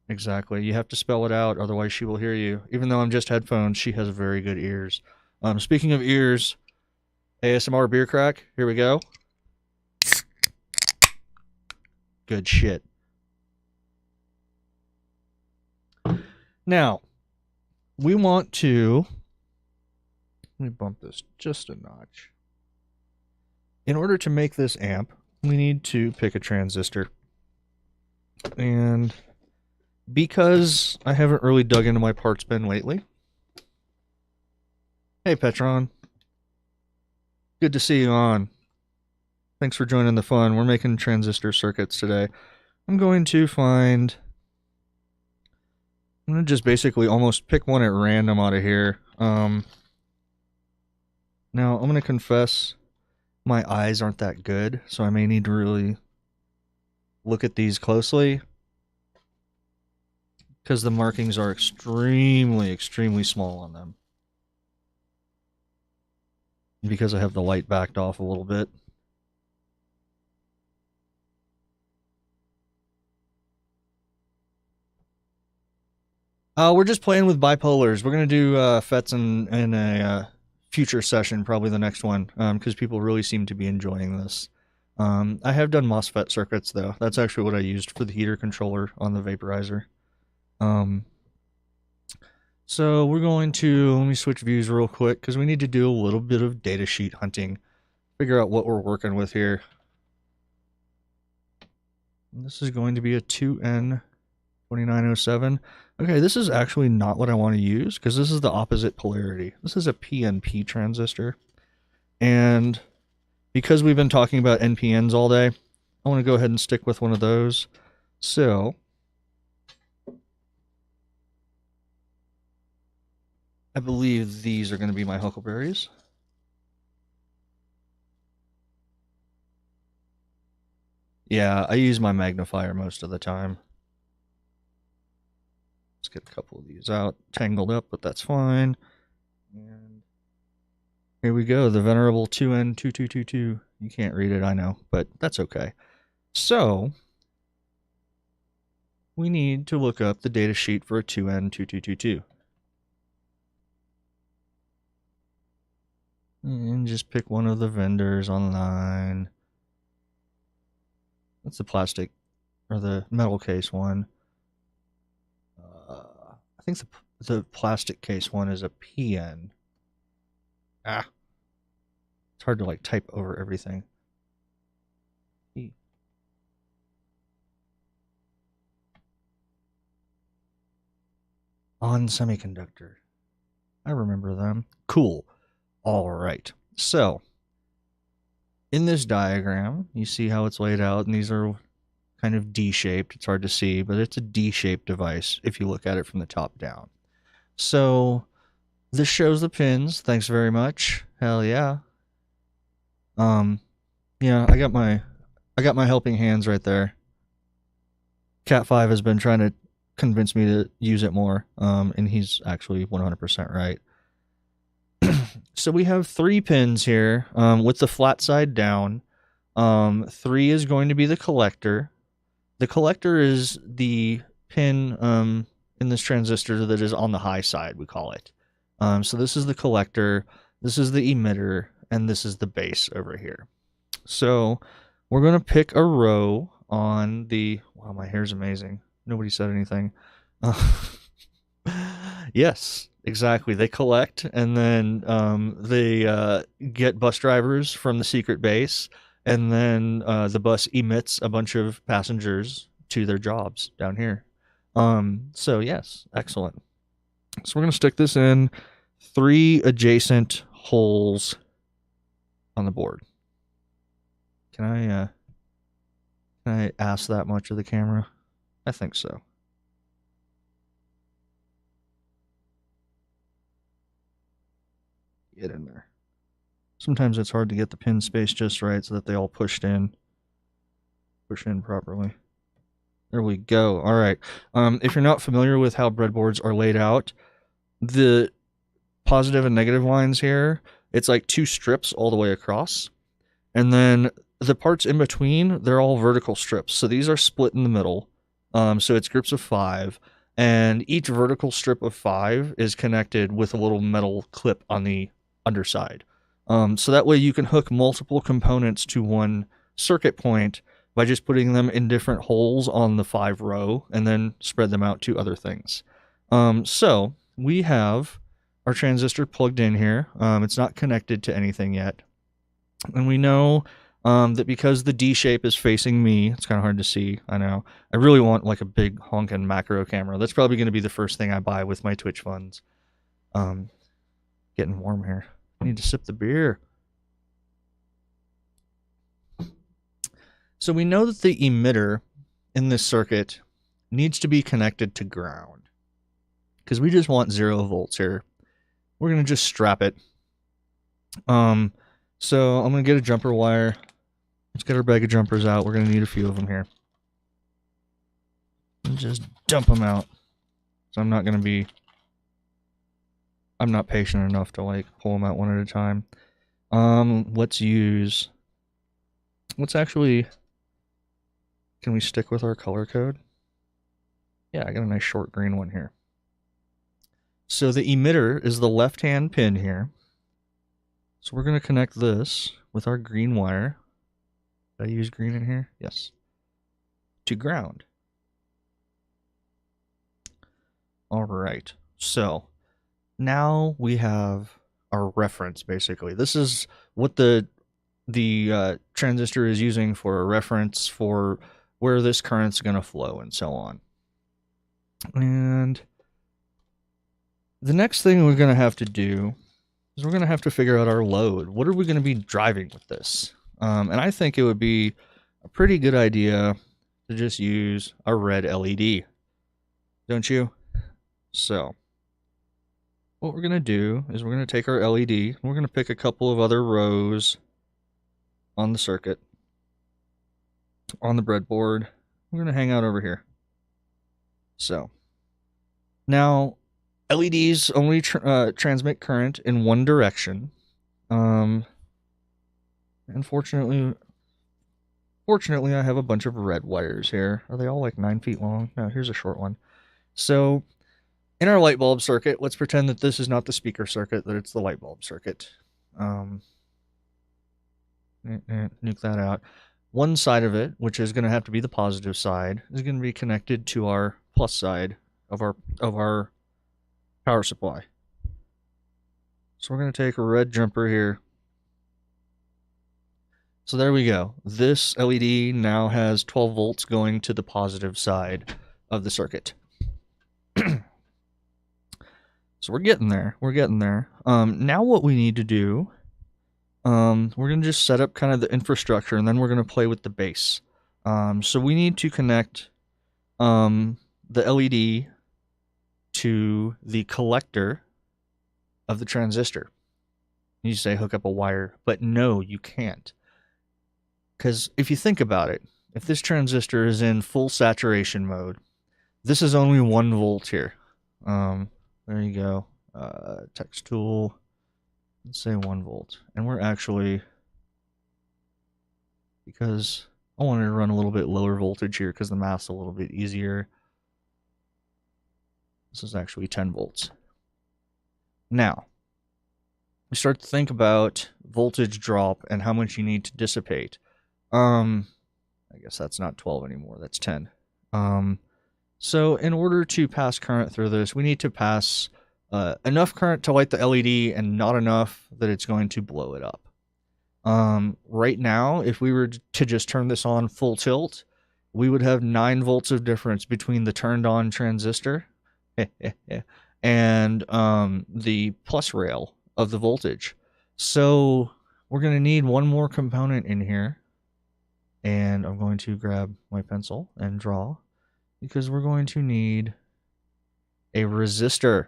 Exactly. You have to spell it out, otherwise she will hear you. Even though I'm just headphones, she has very good ears. Speaking of ears, ASMR beer crack. Here we go. Good shit. Now, we want to... Let me bump this just a notch. In order to make this amp, we need to pick a transistor. And because I haven't really dug into my parts bin lately... Hey, Petron. Good to see you on. Thanks for joining the fun. We're making transistor circuits today. I'm going to just basically almost pick one at random out of here. Now, I'm going to confess my eyes aren't that good, so I may need to really look at these closely because the markings are extremely, extremely small on them. Because I have the light backed off a little bit. We're just playing with bipolars. We're going to do FETs in a future session, probably the next one, because people really seem to be enjoying this. I have done MOSFET circuits, though. That's actually what I used for the heater controller on the vaporizer. So we're going to, let me switch views real quick, because we need to do a little bit of datasheet hunting. Figure out what we're working with here. And this is going to be a 2N2907. Okay, this is actually not what I want to use because this is the opposite polarity. This is a PNP transistor. And because we've been talking about NPNs all day, I want to go ahead and stick with one of those. So I believe these are going to be my huckleberries. Yeah, I use my magnifier most of the time. Let's get a couple of these out. Tangled up, but that's fine. And here we go, the venerable 2N2222. You can't read it, I know, but that's okay. So we need to look up the data sheet for a 2N2222. And just pick one of the vendors online. That's the plastic, or the metal case one. I think the plastic case one is a PN. It's hard to like type over everything. On Semiconductor. I remember them. Cool. All right. So, in this diagram, you see how it's laid out, and these are kind of D-shaped. It's hard to see, but it's a D-shaped device if you look at it from the top down. So, this shows the pins. Thanks very much. Hell yeah. Yeah, I got my helping hands right there. Cat 5 has been trying to convince me to use it more, and he's actually 100% right. So we have 3 pins here, with the flat side down. 3 is going to be the collector. The collector is the pin in this transistor that is on the high side, we call it. So this is the collector, this is the emitter, and this is the base over here. So we're going to pick a row on the... Wow, my hair's amazing. Nobody said anything. Yes, exactly. They collect, and then they get bus drivers from the secret base, and then the bus emits a bunch of passengers to their jobs down here. So yes, excellent. So we're going to stick this in 3 adjacent holes on the board. Can I ask that much of the camera? I think so. Get in there. Sometimes it's hard to get the pin space just right so that they all push in properly. There we go. All right. If you're not familiar with how breadboards are laid out, the positive and negative lines here, it's like two strips all the way across. And then the parts in between, they're all vertical strips. So these are split in the middle. So it's groups of 5. And each vertical strip of 5 is connected with a little metal clip on the underside. So that way you can hook multiple components to one circuit point by just putting them in different holes on the 5 row and then spread them out to other things. So we have our transistor plugged in here. It's not connected to anything yet. And we know that because the D shape is facing me, it's kind of hard to see, I know. I really want like a big honkin' macro camera. That's probably going to be the first thing I buy with my Twitch funds. Getting warm here. I need to sip the beer. So we know that the emitter in this circuit needs to be connected to ground, because we just want 0 volts here. We're going to just strap it. So I'm going to get a jumper wire. Let's get our bag of jumpers out. We're going to need a few of them here. And just dump them out. So I'm not patient enough to like pull them out one at a time. Can we stick with our color code? Yeah, I got a nice short green one here. So the emitter is the left-hand pin here. So we're going to connect this with our green wire. Did I use green in here? Yes. To ground. All right. So now we have our reference, basically. This is what the transistor is using for a reference for where this current's going to flow and so on. And the next thing we're going to have to do is we're going to have to figure out our load. What are we going to be driving with this? And I think it would be a pretty good idea to just use a red LED. Don't you? So what we're going to do is we're going to take our LED, and we're going to pick a couple of other rows on the circuit, on the breadboard. We're going to hang out over here. So now LEDs only transmit current in one direction. Fortunately, I have a bunch of red wires here. Are they all like 9 feet long? No, here's a short one. So in our light bulb circuit, let's pretend that this is not the speaker circuit, that it's the light bulb circuit. Nuke that out. One side of it, which is going to have to be the positive side, is going to be connected to our plus side of our power supply. So we're going to take a red jumper here. So there we go. This LED now has 12 volts going to the positive side of the circuit. So we're getting there. Now what we need to do, we're going to just set up kind of the infrastructure, and then we're going to play with the base. So we need to connect the LED to the collector of the transistor. You say hook up a wire, but no, you can't. Because if you think about it, if this transistor is in full saturation mode, this is only 1 volt here. There you go. Text tool. Let's say 1 volt. And we're actually, because I wanted to run a little bit lower voltage here because the math's a little bit easier. This is actually 10 volts. Now, we start to think about voltage drop and how much you need to dissipate. I guess that's not 12 anymore, that's 10. So in order to pass current through this, we need to pass enough current to light the LED and not enough that it's going to blow it up. Right now, if we were to just turn this on full tilt, we would have 9 volts of difference between the turned on transistor and the plus rail of the voltage. So we're going to need one more component in here. And I'm going to grab my pencil and draw, because we're going to need a resistor.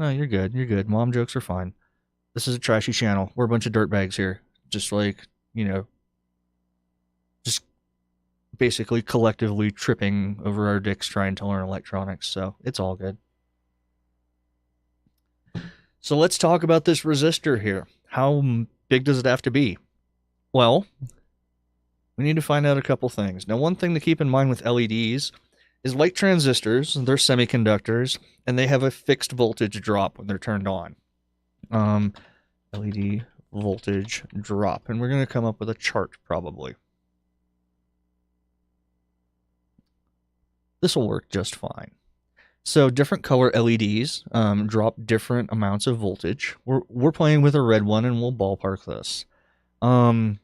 No, you're good. You're good. Mom jokes are fine. This is a trashy channel. We're a bunch of dirtbags here. Just like, just basically collectively tripping over our dicks trying to learn electronics. So it's all good. So let's talk about this resistor here. How big does it have to be? Well, we need to find out a couple things. Now, one thing to keep in mind with LEDs is like transistors, they're semiconductors, and they have a fixed voltage drop when they're turned on. LED voltage drop. And we're going to come up with a chart, probably. This will work just fine. So different color LEDs drop different amounts of voltage. We're playing with a red one, and we'll ballpark this. And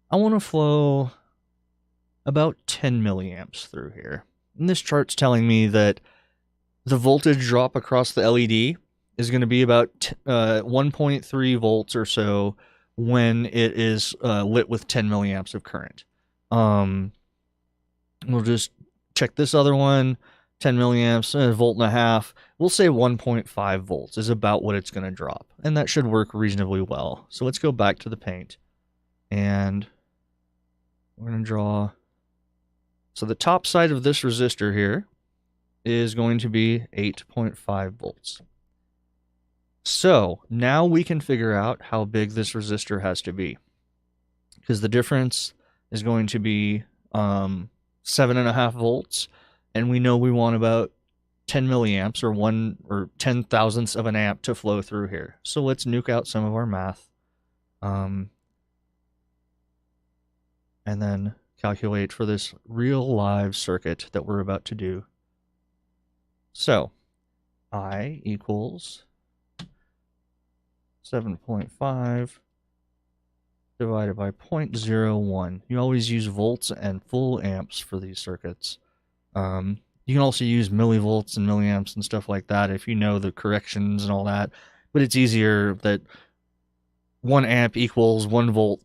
I want to flow about 10 milliamps through here. And this chart's telling me that the voltage drop across the LED is going to be about 1.3 volts or so when it is lit with 10 milliamps of current. We'll just check this other one, 10 milliamps, a volt and a half. We'll say 1.5 volts is about what it's going to drop. And that should work reasonably well. So let's go back to the paint. And we're going to draw. So the top side of this resistor here is going to be 8.5 volts. So now we can figure out how big this resistor has to be. Because the difference is going to be 7.5 volts. And we know we want about 10 milliamps or 10 thousandths of an amp to flow through here. So let's nuke out some of our math. And then calculate for this real live circuit that we're about to do. So I equals 7.5 divided by 0.01. You always use volts and full amps for these circuits. You can also use millivolts and milliamps and stuff like that if you know the corrections and all that. But it's easier that 1 amp equals 1 volt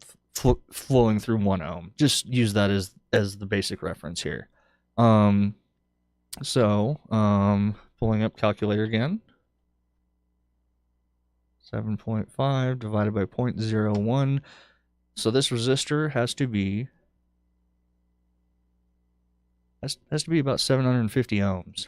flowing through 1 ohm. Just use that as the basic reference here. Pulling up calculator again. 7.5 divided by 0.01. So this resistor has to be about 750 ohms.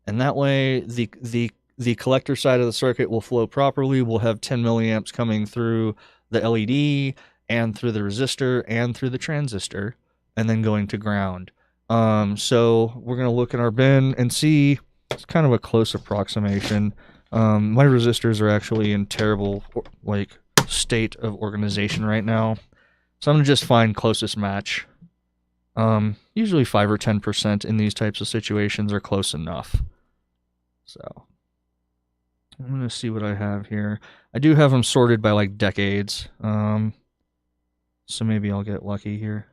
And that way the collector side of the circuit will flow properly. We'll have 10 milliamps coming through the LED and through the resistor and through the transistor, and then going to ground. So we're going to look in our bin and see. It's kind of a close approximation. My resistors are actually in terrible state of organization right now. So I'm going to just find closest match. Usually 5 or 10% in these types of situations are close enough. So I'm going to see what I have here. I do have them sorted by decades. So maybe I'll get lucky here.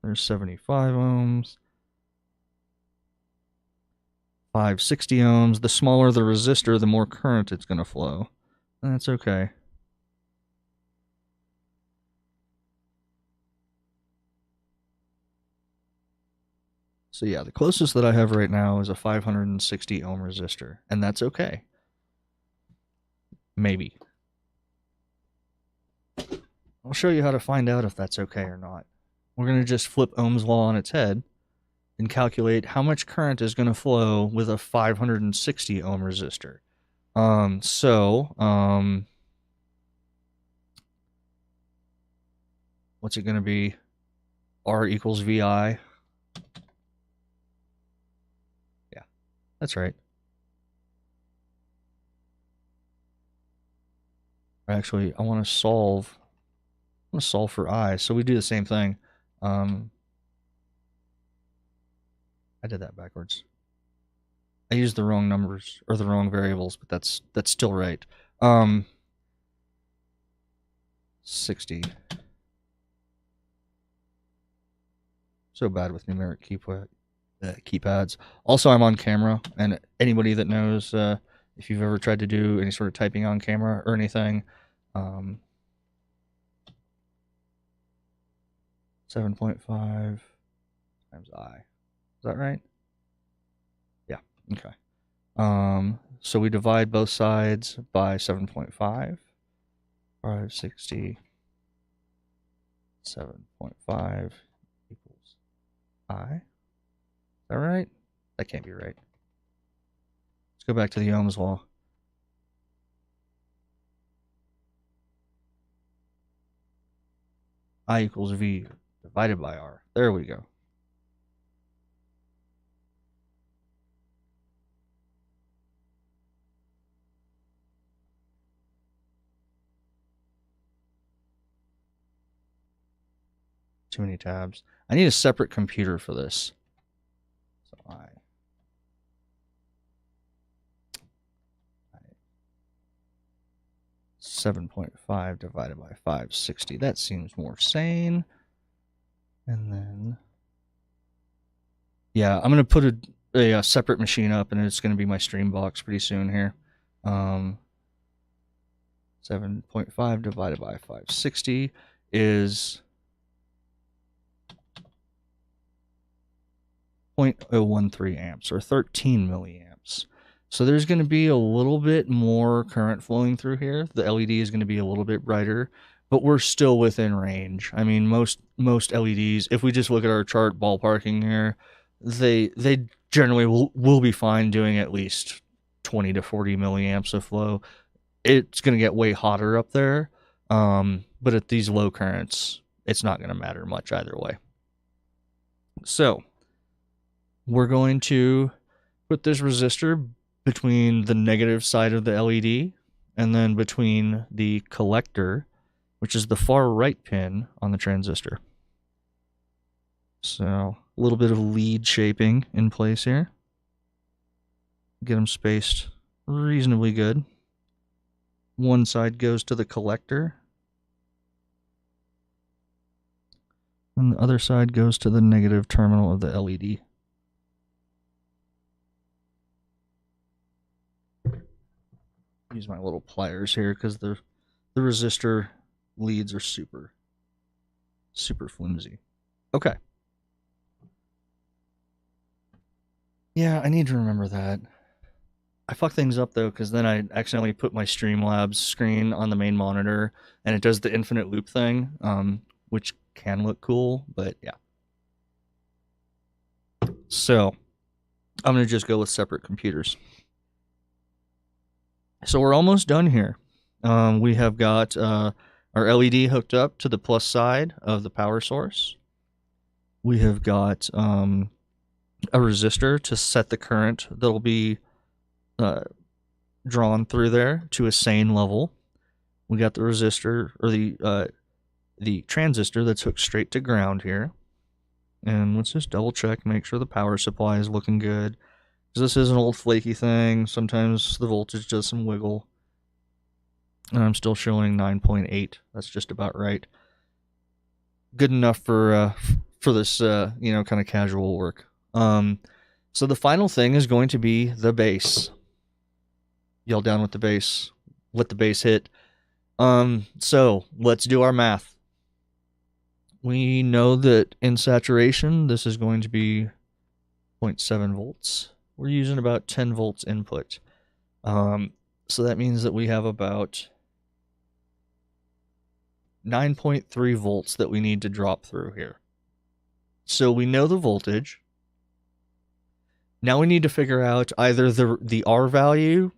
There's 75 ohms. 560 ohms. The smaller the resistor, the more current it's going to flow. And that's okay. So yeah, the closest that I have right now is a 560 ohm resistor, and that's okay. Maybe. I'll show you how to find out if that's okay or not. We're going to just flip Ohm's law on its head and calculate how much current is going to flow with a 560 ohm resistor. What's it going to be? R equals VI. Yeah, that's right. Actually, I want to solve for I, so we do the same thing. I did that backwards. I used the wrong numbers or the wrong variables, but that's still right. 60. So bad with numeric keypads. Also, I'm on camera, and anybody that knows if you've ever tried to do any sort of typing on camera or anything, 7.5 times I. Is that right? Yeah. Okay. So we divide both sides by 7.5. 560. 7.5 equals I. Is that right? That can't be right. Let's go back to the Ohm's law. I equals V divided by R. There we go. Too many tabs. I need a separate computer for this. So I 7.5 divided by 560. That seems more sane. And then, yeah, I'm going to put a separate machine up, and it's going to be my stream box pretty soon here. 7.5 divided by 560 is 0.013 amps, or 13 milliamps. So there's going to be a little bit more current flowing through here. The LED is going to be a little bit brighter, but we're still within range. I mean, most LEDs, if we just look at our chart ballparking here, they generally will be fine doing at least 20 to 40 milliamps of flow. It's going to get way hotter up there, but at these low currents, it's not going to matter much either way. So we're going to put this resistor between the negative side of the LED and then between the collector, which is the far right pin on the transistor. So a little bit of lead shaping in place here. Get them spaced reasonably good. One side goes to the collector, and the other side goes to the negative terminal of the LED. Use my little pliers here because the resistor leads are super flimsy. Okay. Yeah, I need to remember that. I fuck things up though, because then I accidentally put my Streamlabs screen on the main monitor, and it does the infinite loop thing, which can look cool, but yeah. So I'm gonna just go with separate computers. So we're almost done here. We have got our LED hooked up to the plus side of the power source. We have got a resistor to set the current that'll be drawn through there to a sane level. We got the resistor, or the transistor that's hooked straight to ground here. And let's just double check, make sure the power supply is looking good. Because this is an old flaky thing. Sometimes the voltage does some wiggle. And I'm still showing 9.8. That's just about right. Good enough for this, kind of casual work. So the final thing is going to be the bass. Yell down with the bass. Let the bass hit. So let's do our math. We know that in saturation, this is going to be 0.7 volts. We're using about 10 volts input. So that means that we have about 9.3 volts that we need to drop through here. So we know the voltage. Now we need to figure out either the R value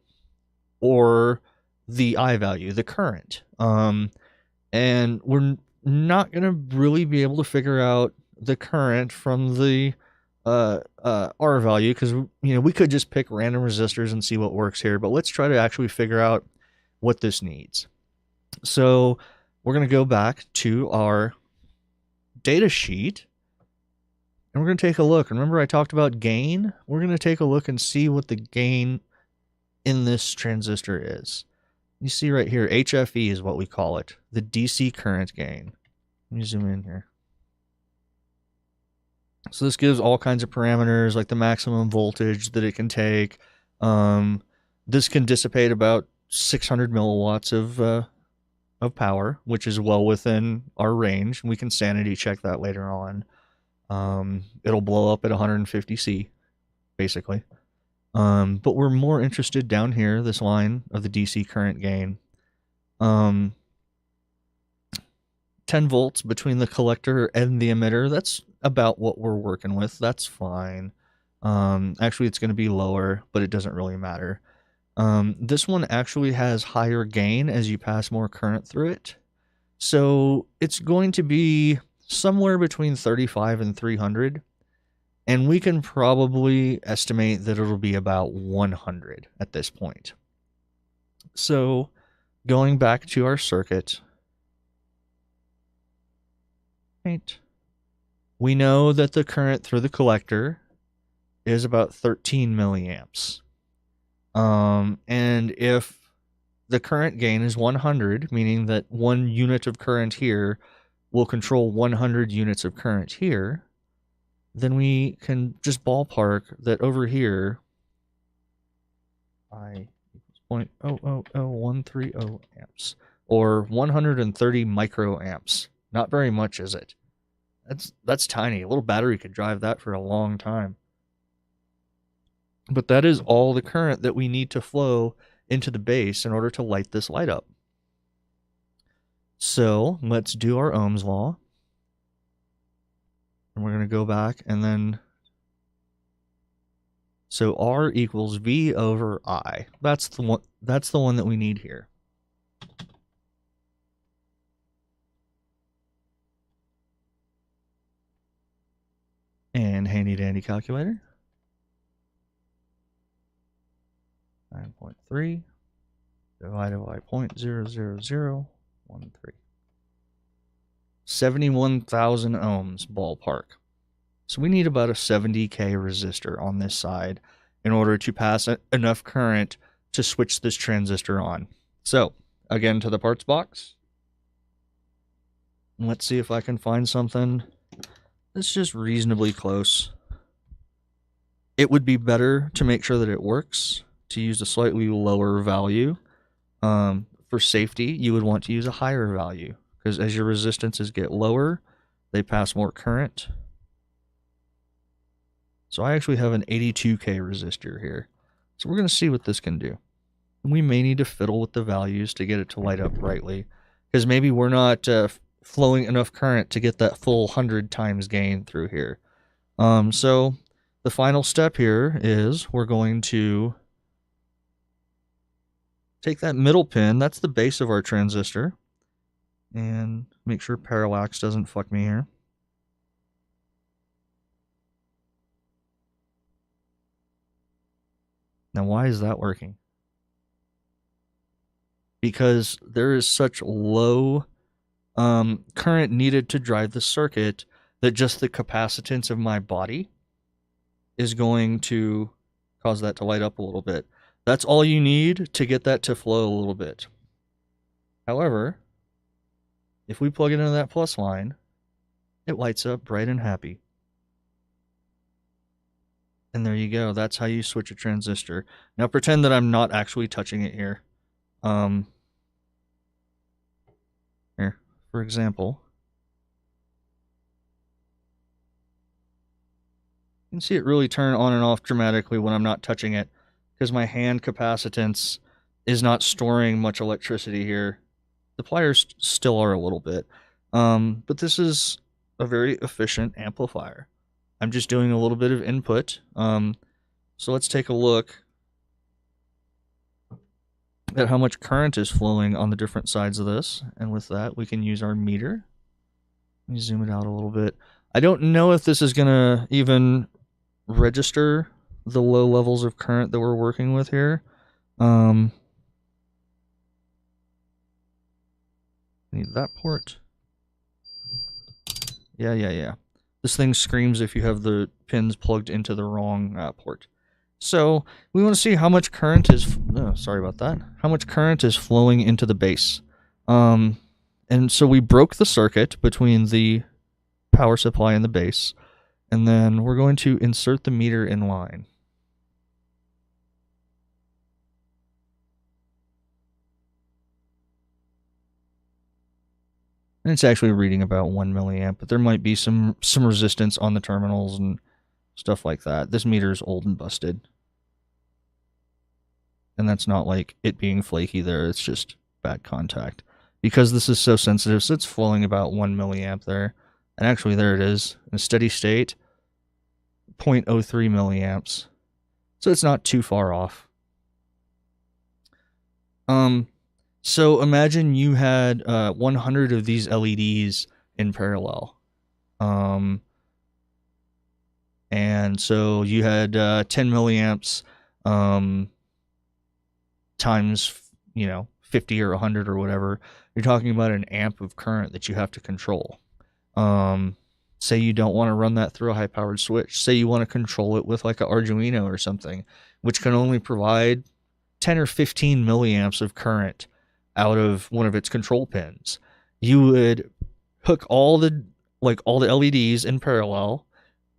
or the I value, the current. And we're not going to really be able to figure out the current from the R value, because we could just pick random resistors and see what works here, but let's try to actually figure out what this needs. So we're going to go back to our data sheet, and we're going to take a look. Remember I talked about gain? We're going to take a look and see what the gain in this transistor is. You see right here, HFE is what we call it, the DC current gain. Let me zoom in here. So this gives all kinds of parameters, like the maximum voltage that it can take. This can dissipate about 600 milliwatts of power, which is well within our range. We can sanity check that later on. It'll blow up at 150C, basically. But we're more interested down here, this line of the DC current gain. 10 volts between the collector and the emitter. That's about what we're working with. That's fine. Actually, it's going to be lower, but it doesn't really matter. This one actually has higher gain as you pass more current through it. So it's going to be somewhere between 35 and 300. And we can probably estimate that it'll be about 100 at this point. So going back to our circuit, right, we know that the current through the collector is about 13 milliamps. And if the current gain is 100, meaning that 1 unit of current here will control 100 units of current here, then we can just ballpark that over here, I equals 0.000130 amps, or 130 microamps. Not very much, is it? That's tiny. A little battery could drive that for a long time. But that is all the current that we need to flow into the base in order to light this light up. So let's do our Ohm's law. And we're going to go back and then... So R equals V over I. That's the one that we need here. And handy dandy calculator. 9.3 divided by 0.00013. 71,000 ohms ballpark. So we need about a 70K resistor on this side in order to pass enough current to switch this transistor on. So again to the parts box. Let's see if I can find something that's just reasonably close. It would be better to make sure that it works to use a slightly lower value. For safety, you would want to use a higher value, because as your resistances get lower, they pass more current. So I actually have an 82K resistor here. So we're going to see what this can do. We may need to fiddle with the values to get it to light up brightly, because maybe we're not flowing enough current to get that full 100 times gain through here. So the final step here is we're going to take that middle pin, that's the base of our transistor, and make sure parallax doesn't fuck me here. Now, why is that working? Because there is such low current needed to drive the circuit that just the capacitance of my body is going to cause that to light up a little bit. That's all you need to get that to flow a little bit. However, if we plug it into that plus line, it lights up bright and happy. And there you go. That's how you switch a transistor. Now pretend that I'm not actually touching it here. Here, for example, you can see it really turn on and off dramatically when I'm not touching it, because my hand capacitance is not storing much electricity here. The pliers still are a little bit, but this is a very efficient amplifier. I'm just doing a little bit of input. So let's take a look at how much current is flowing on the different sides of this. And with that, we can use our meter. Let me zoom it out a little bit. I don't know if this is going to even register the low levels of current that we're working with here. Need that port. Yeah. This thing screams if you have the pins plugged into the wrong port. So we want to see how much current is, sorry about that, how much current is flowing into the base. And so we broke the circuit between the power supply and the base, and then we're going to insert the meter in line. And it's actually reading about 1 milliamp, but there might be some resistance on the terminals and stuff like that. This meter is old and busted. And that's not like it being flaky there, it's just bad contact. Because this is so sensitive, so it's flowing about 1 milliamp there. And actually there it is, in a steady state, 0.03 milliamps. So it's not too far off. So imagine you had 100 of these LEDs in parallel. And so you had 10 milliamps times, 50 or 100 or whatever. You're talking about an amp of current that you have to control. Say you don't want to run that through a high-powered switch. Say you want to control it with like an Arduino or something, which can only provide 10 or 15 milliamps of current out of one of its control pins. You would hook all the LEDs in parallel,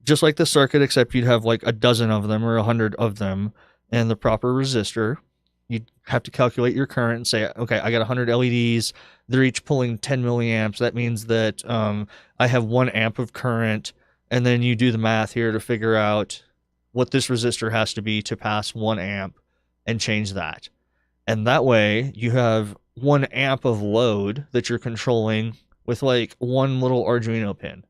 just like the circuit, except you'd have like a dozen of them or 100 of them and the proper resistor. You'd have to calculate your current and say, okay, I got 100 LEDs. They're each pulling 10 milliamps. That means that I have 1 amp of current. And then you do the math here to figure out what this resistor has to be to pass 1 amp and change that. And that way you have 1 amp of load that you're controlling with like one little Arduino pin.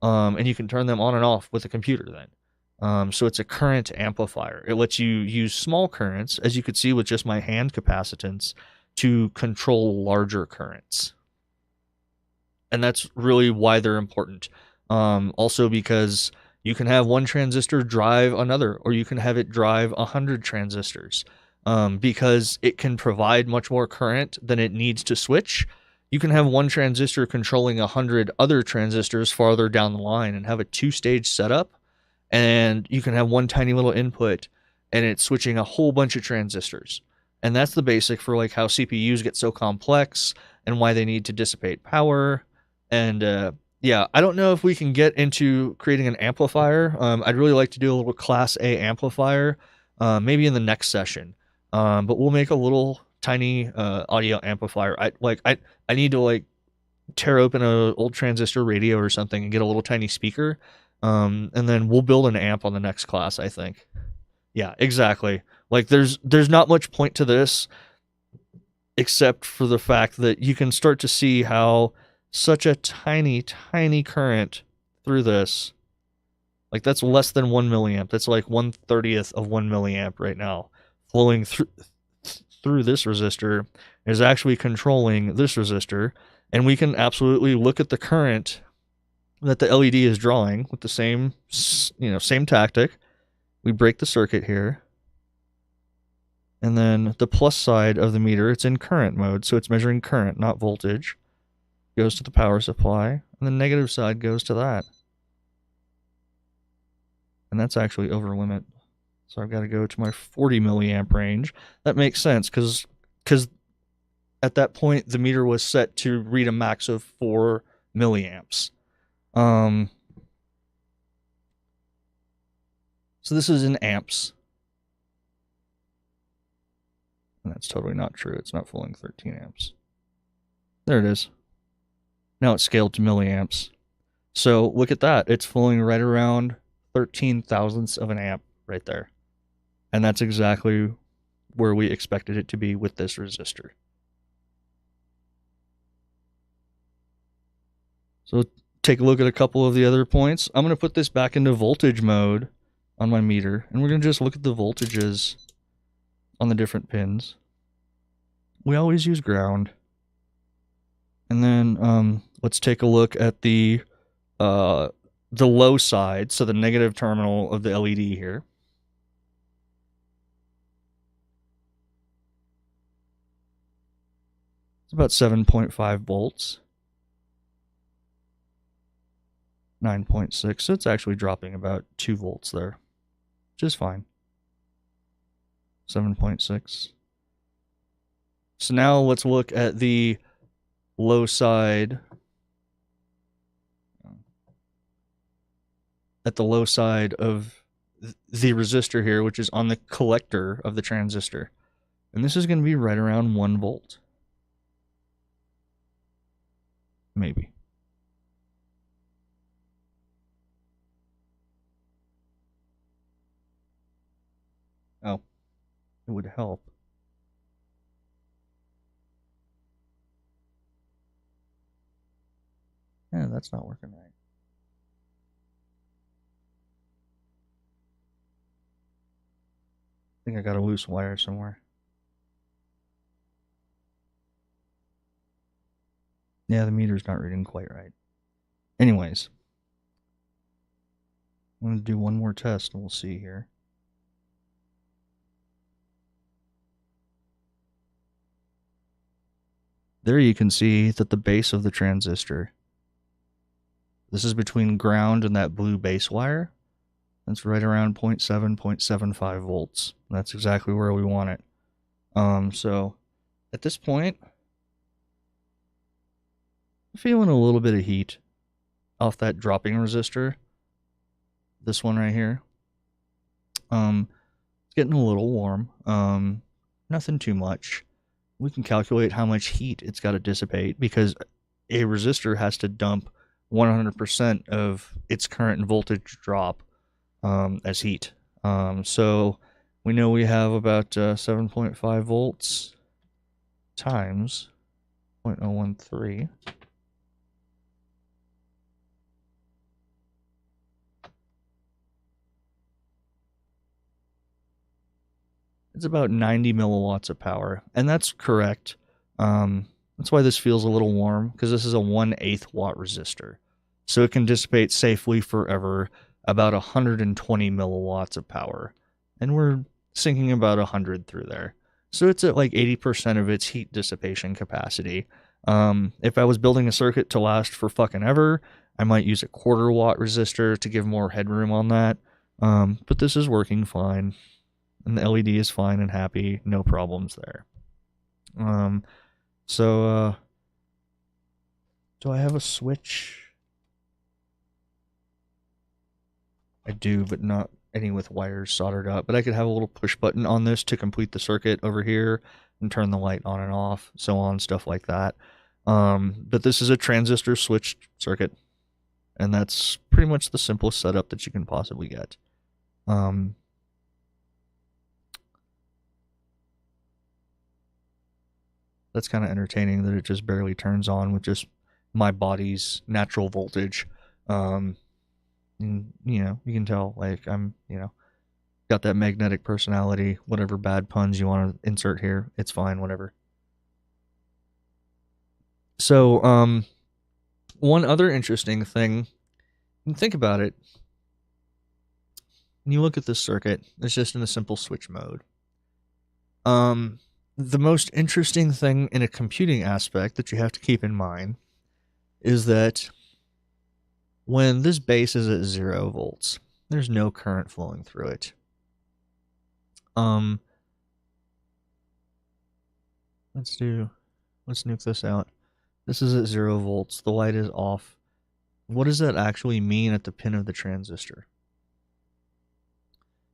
And you can turn them on and off with a computer then. So it's a current amplifier. It lets you use small currents, as you could see with just my hand capacitance, to control larger currents. And that's really why they're important. Also because you can have one transistor drive another, or you can have it drive 100 transistors. Because it can provide much more current than it needs to switch. You can have one transistor controlling 100 other transistors farther down the line and have a 2-stage setup. And you can have one tiny little input and it's switching a whole bunch of transistors. And that's the basic for like how CPUs get so complex and why they need to dissipate power. And yeah, I don't know if we can get into creating an amplifier. I'd really like to do a little Class A amplifier, maybe in the next session. But we'll make a little tiny audio amplifier. I need to like tear open an old transistor radio or something and get a little tiny speaker. And then we'll build an amp on the next class, I think. Yeah, exactly. Like there's not much point to this except for the fact that you can start to see how such a tiny current through this, like that's less than 1 milliamp. That's like 1/30th of 1 milliamp right now, flowing through this resistor is actually controlling this resistor. And we can absolutely look at the current that the LED is drawing with the same tactic. We break the circuit here. And then the plus side of the meter, it's in current mode, so it's measuring current, not voltage. Goes to the power supply, and the negative side goes to that. And that's actually over limit. So I've got to go to my 40 milliamp range. That makes sense, because at that point, the meter was set to read a max of 4 milliamps. So this is in amps. And that's totally not true. It's not flowing 13 amps. There it is. Now it's scaled to milliamps. So look at that. It's flowing right around 13 thousandths of an amp right there. And that's exactly where we expected it to be with this resistor. So take a look at a couple of the other points. I'm going to put this back into voltage mode on my meter, and we're going to just look at the voltages on the different pins. We always use ground. And then let's take a look at the low side, so the negative terminal of the LED here. It's about 7.5 volts. 9.6, so it's actually dropping about 2 volts there, which is fine. 7.6. So now let's look at the low side. At the low side of the resistor here, which is on the collector of the transistor. And this is going to be right around 1 volt. Maybe. Oh, it would help. Yeah, that's not working right. I think I got a loose wire somewhere. Yeah, the meter's not reading quite right. Anyways, I'm going to do one more test and we'll see here. There you can see that the base of the transistor, this is between ground and that blue base wire. That's right around 0.7, 0.75 volts. That's exactly where we want it. So at this point, I'm feeling a little bit of heat off that dropping resistor. This one right here. It's getting a little warm. Nothing too much. We can calculate how much heat it's got to dissipate because a resistor has to dump 100% of its current voltage drop as heat. So we know we have about 7.5 volts times 0.013. It's about 90 milliwatts of power, and that's correct. That's why this feels a little warm, because this is a 1/8 watt resistor. So it can dissipate safely forever about 120 milliwatts of power. And we're sinking about 100 through there. So it's at like 80% of its heat dissipation capacity. If I was building a circuit to last for fucking ever, I might use a 1/4 watt resistor to give more headroom on that. But this is working fine. And the LED is fine and happy. No problems there. So do I have a switch? I do, but not any with wires soldered up. But I could have a little push button on this to complete the circuit over here and turn the light on and off, so on, stuff like that. But this is a transistor switched circuit, and that's pretty much the simplest setup that you can possibly get. That's kind of entertaining that it just barely turns on with just my body's natural voltage. And, you know, you can tell, like, I'm, you know, got that magnetic personality, whatever bad puns you want to insert here, it's fine, whatever. So, one other interesting thing, and think about it, when you look at this circuit, it's just in a simple switch mode. The most interesting thing in a computing aspect that you have to keep in mind is that when this base is at 0 volts, there's no current flowing through it. Let's nuke this out. This is at 0 volts. The light is off. What does that actually mean at the pin of the transistor?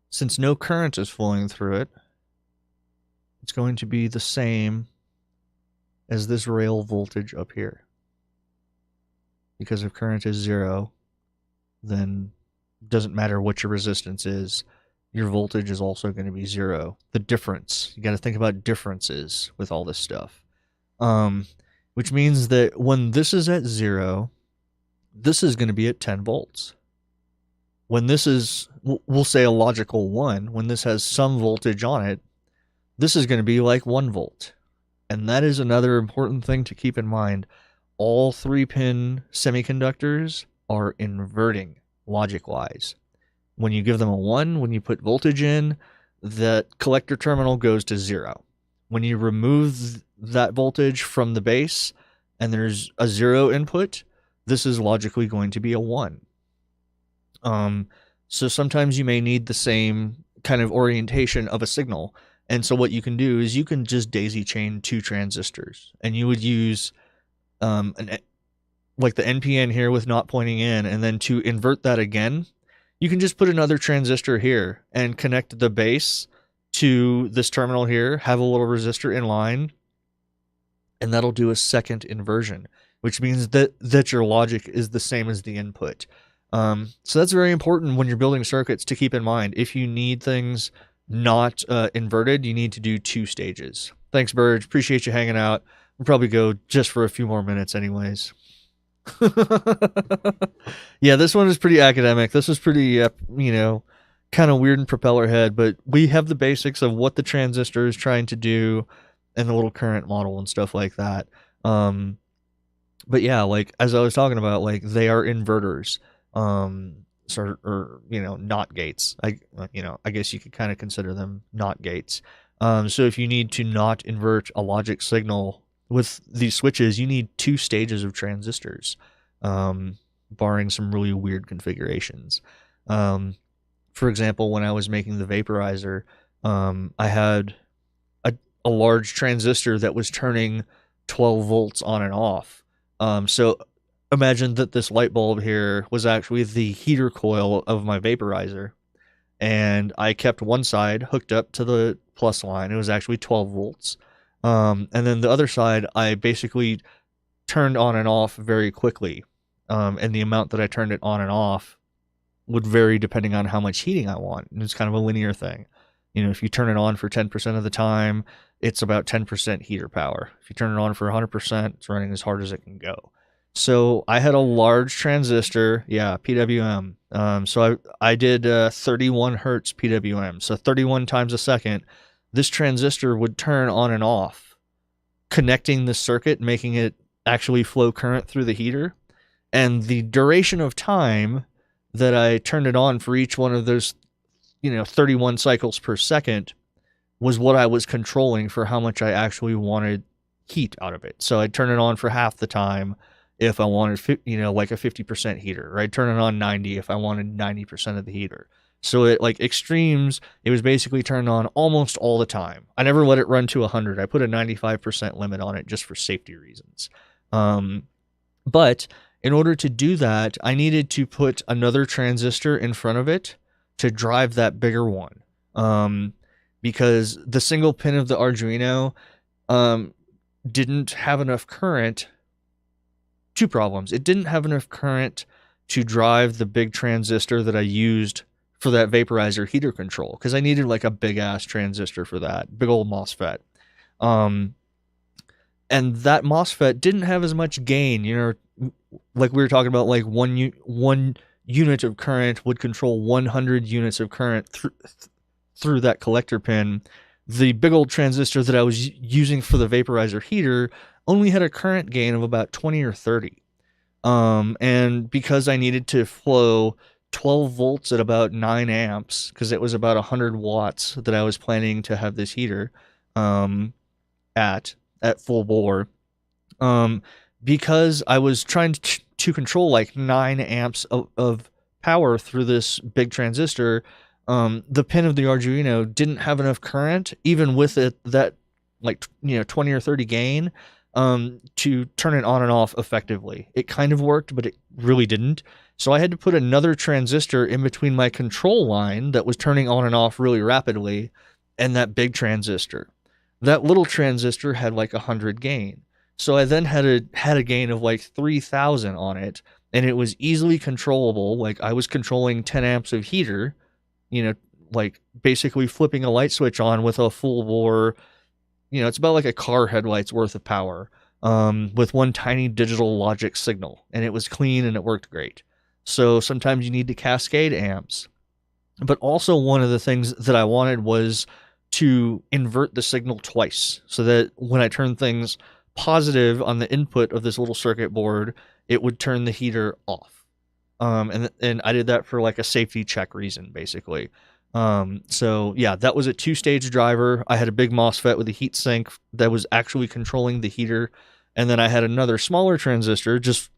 Since no current is flowing through it, it's going to be the same as this rail voltage up here. Because if current is 0, then it doesn't matter what your resistance is, your voltage is also going to be 0. The difference, you got to think about differences with all this stuff. Which means that when this is at 0, this is going to be at 10 volts. When this is, we'll say a logical 1, when this has some voltage on it, this is going to be like 1 volt. And that is another important thing to keep in mind. All 3-pin semiconductors are inverting logic-wise. When you give them a 1, when you put voltage in, the collector terminal goes to 0. When you remove that voltage from the base and there's a 0 input, this is logically going to be a 1. So sometimes you may need the same kind of orientation of a signal. And so what you can do is you can just daisy chain 2 transistors, and you would use like the NPN here with not pointing in, and then to invert that again, you can just put another transistor here and connect the base to this terminal here, have a little resistor in line, and that'll do a second inversion, which means that your logic is the same as the input. So that's very important when you're building circuits to keep in mind. If you need things not inverted, you need to do 2 stages. Thanks, Burge. Appreciate you hanging out. We'll probably go just for a few more minutes anyways. Yeah, this one is pretty academic. This is pretty, kind of weird and propeller head, but we have the basics of what the transistor is trying to do and the little current model and stuff like that. But yeah, like as I was talking about, like they are inverters, or not gates. I guess you could kind of consider them not gates. So if you need to not invert a logic signal with these switches, you need 2 stages of transistors, barring some really weird configurations. For example, when I was making the vaporizer, I had a large transistor that was turning 12 volts on and off. So imagine that this light bulb here was actually the heater coil of my vaporizer, and I kept one side hooked up to the plus line. It was actually 12 volts. And then the other side, I basically turned on and off very quickly. And the amount that I turned it on and off would vary depending on how much heating I want. And it's kind of a linear thing. If you turn it on for 10% of the time, it's about 10% heater power. If you turn it on for 100%, it's running as hard as it can go. So I had a large transistor, PWM. So I did 31 hertz PWM, so 31 times a second. This transistor would turn on and off, connecting the circuit, making it actually flow current through the heater. And the duration of time that I turned it on for each one of those, 31 cycles per second was what I was controlling for how much I actually wanted heat out of it. So I'd turn it on for half the time if I wanted, like a 50% heater, or I'd turn it on 90 if I wanted 90% of the heater. So at like extremes, it was basically turned on almost all the time. I never let it run to 100. I put a 95% limit on it just for safety reasons. But in order to do that, I needed to put another transistor in front of it to drive that bigger one. Because the single pin of the Arduino didn't have enough current. 2 problems. It didn't have enough current to drive the big transistor that I used for that vaporizer heater control, because I needed like a big ass transistor for that, big old MOSFET. And that MOSFET didn't have as much gain, like we were talking about, like one unit of current would control 100 units of current through that collector pin. The big old transistor that I was using for the vaporizer heater only had a current gain of about 20 or 30. And because I needed to flow 12 volts at about 9 amps, because it was about 100 watts that I was planning to have this heater at full bore, because I was trying to control like 9 amps of power through this big transistor, the pin of the Arduino didn't have enough current, even with that 20 or 30 gain, to turn it on and off effectively. It kind of worked, but it really didn't. So I had to put another transistor in between my control line that was turning on and off really rapidly and that big transistor. That little transistor had like 100 gain. So I then had a gain of like 3,000 on it, and it was easily controllable. Like I was controlling 10 amps of heater, like basically flipping a light switch on with a full bore. It's about like a car headlight's worth of power, with one tiny digital logic signal, and it was clean and it worked great. So sometimes you need to cascade amps. But also one of the things that I wanted was to invert the signal twice, so that when I turn things positive on the input of this little circuit board, it would turn the heater off. And I did that for like a safety check reason, basically. So yeah, that was a 2-stage driver. I had a big MOSFET with a heat sink that was actually controlling the heater. And then I had another smaller transistor, just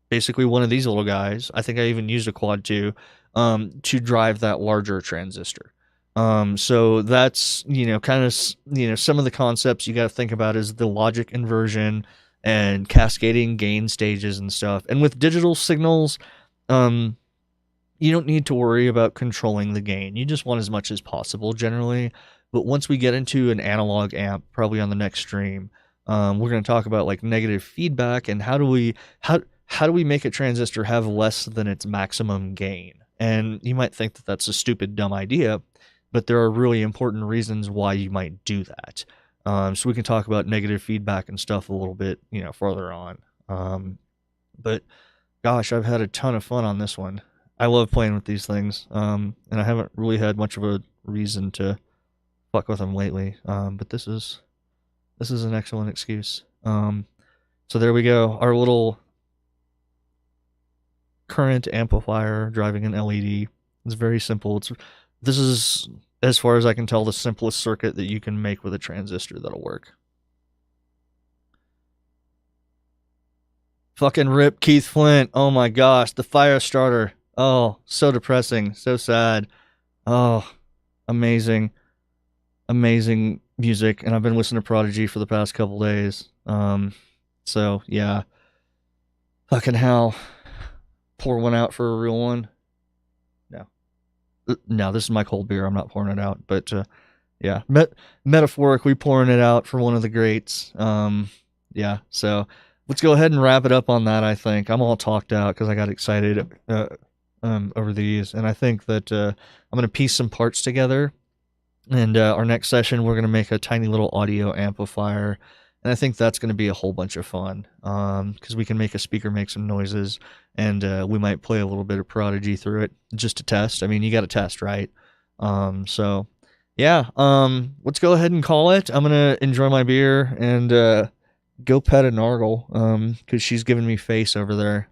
basically one of these little guys. I think I even used a quad 2, to drive that larger transistor. So that's, kind of, some of the concepts you got to think about is the logic inversion and cascading gain stages and stuff. And with digital signals, you don't need to worry about controlling the gain. You just want as much as possible generally. But once we get into an analog amp, probably on the next stream, We're going to talk about like negative feedback and how do we make a transistor have less than its maximum gain. And you might think that that's a stupid, dumb idea, but there are really important reasons why you might do that. So we can talk about negative feedback and stuff a little bit, further on. But gosh, I've had a ton of fun on this one. I love playing with these things, and I haven't really had much of a reason to fuck with them lately. But this is an excellent excuse. So there we go. Our little current amplifier driving an LED. It's very simple. This is, as far as I can tell, the simplest circuit that you can make with a transistor that'll work. Fucking rip Keith Flint. Oh my gosh, the fire starter. Oh, so depressing, so sad. Oh, amazing music, and I've been listening to Prodigy for the past couple days. So yeah, fucking hell. Pour one out for a real one. No, this is my cold beer. I'm not pouring it out, but yeah, metaphorically pouring it out for one of the greats. Yeah, so let's go ahead and wrap it up on that. I think I'm all talked out because I got excited over these, and I think that I'm gonna piece some parts together. And our next session, we're gonna make a tiny little audio amplifier, and I think that's gonna be a whole bunch of fun because we can make a speaker make some noises, and we might play a little bit of Prodigy through it just to test. I mean, you got to test, right? So yeah, let's go ahead and call it. I'm gonna enjoy my beer and go pet a Nargle because she's giving me face over there.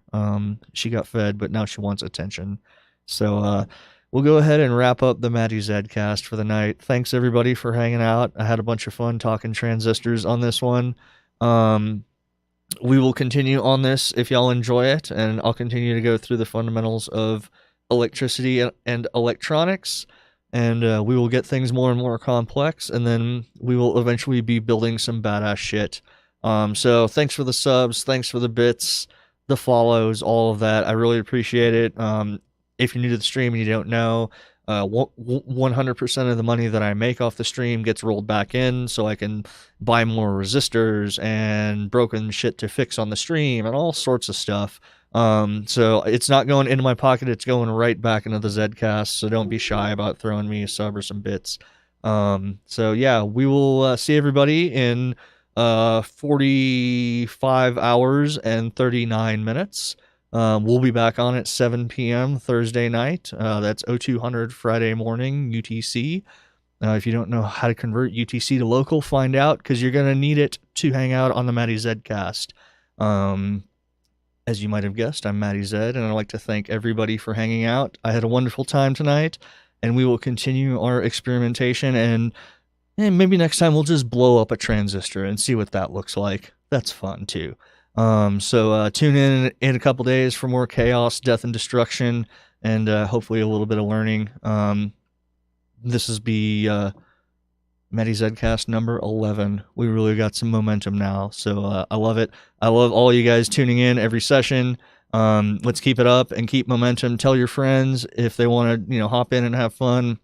She got fed, but now she wants attention. So we'll go ahead and wrap up the Mattyzcast for the night. Thanks everybody for hanging out. I had a bunch of fun talking transistors on this one. We will continue on this if y'all enjoy it, and I'll continue to go through the fundamentals of electricity and electronics, and we will get things more and more complex, and then we will eventually be building some badass shit. So thanks for the subs, thanks for the bits, the follows, all of that. I really appreciate it. If you're new to the stream and you don't know, 100% of the money that I make off the stream gets rolled back in so I can buy more resistors and broken shit to fix on the stream and all sorts of stuff. So it's not going into my pocket, it's going right back into the Zcast, so don't be shy about throwing me a sub or some bits. So yeah, we will see everybody in 45 hours and 39 minutes. We'll be back on at 7 p.m. Thursday night. That's 0200 Friday morning UTC. If you don't know how to convert UTC to local, find out because you're going to need it to hang out on the Mattyzcast. As you might have guessed, I'm Matty Zed, and I'd like to thank everybody for hanging out. I had a wonderful time tonight, and we will continue our experimentation, and maybe next time we'll just blow up a transistor and see what that looks like. That's fun, too. So tune in a couple days for more chaos, death, and destruction, and hopefully a little bit of learning. This is Mattyzcast number 11. We really got some momentum now, so I love it. I love all you guys tuning in every session. Let's keep it up and keep momentum. Tell your friends if they want to, hop in and have fun.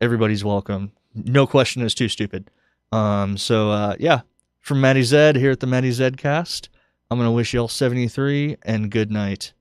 Everybody's welcome. No question is too stupid. Yeah, from Matty Zed here at the Mattyzcast. I'm going to wish y'all 73 and good night.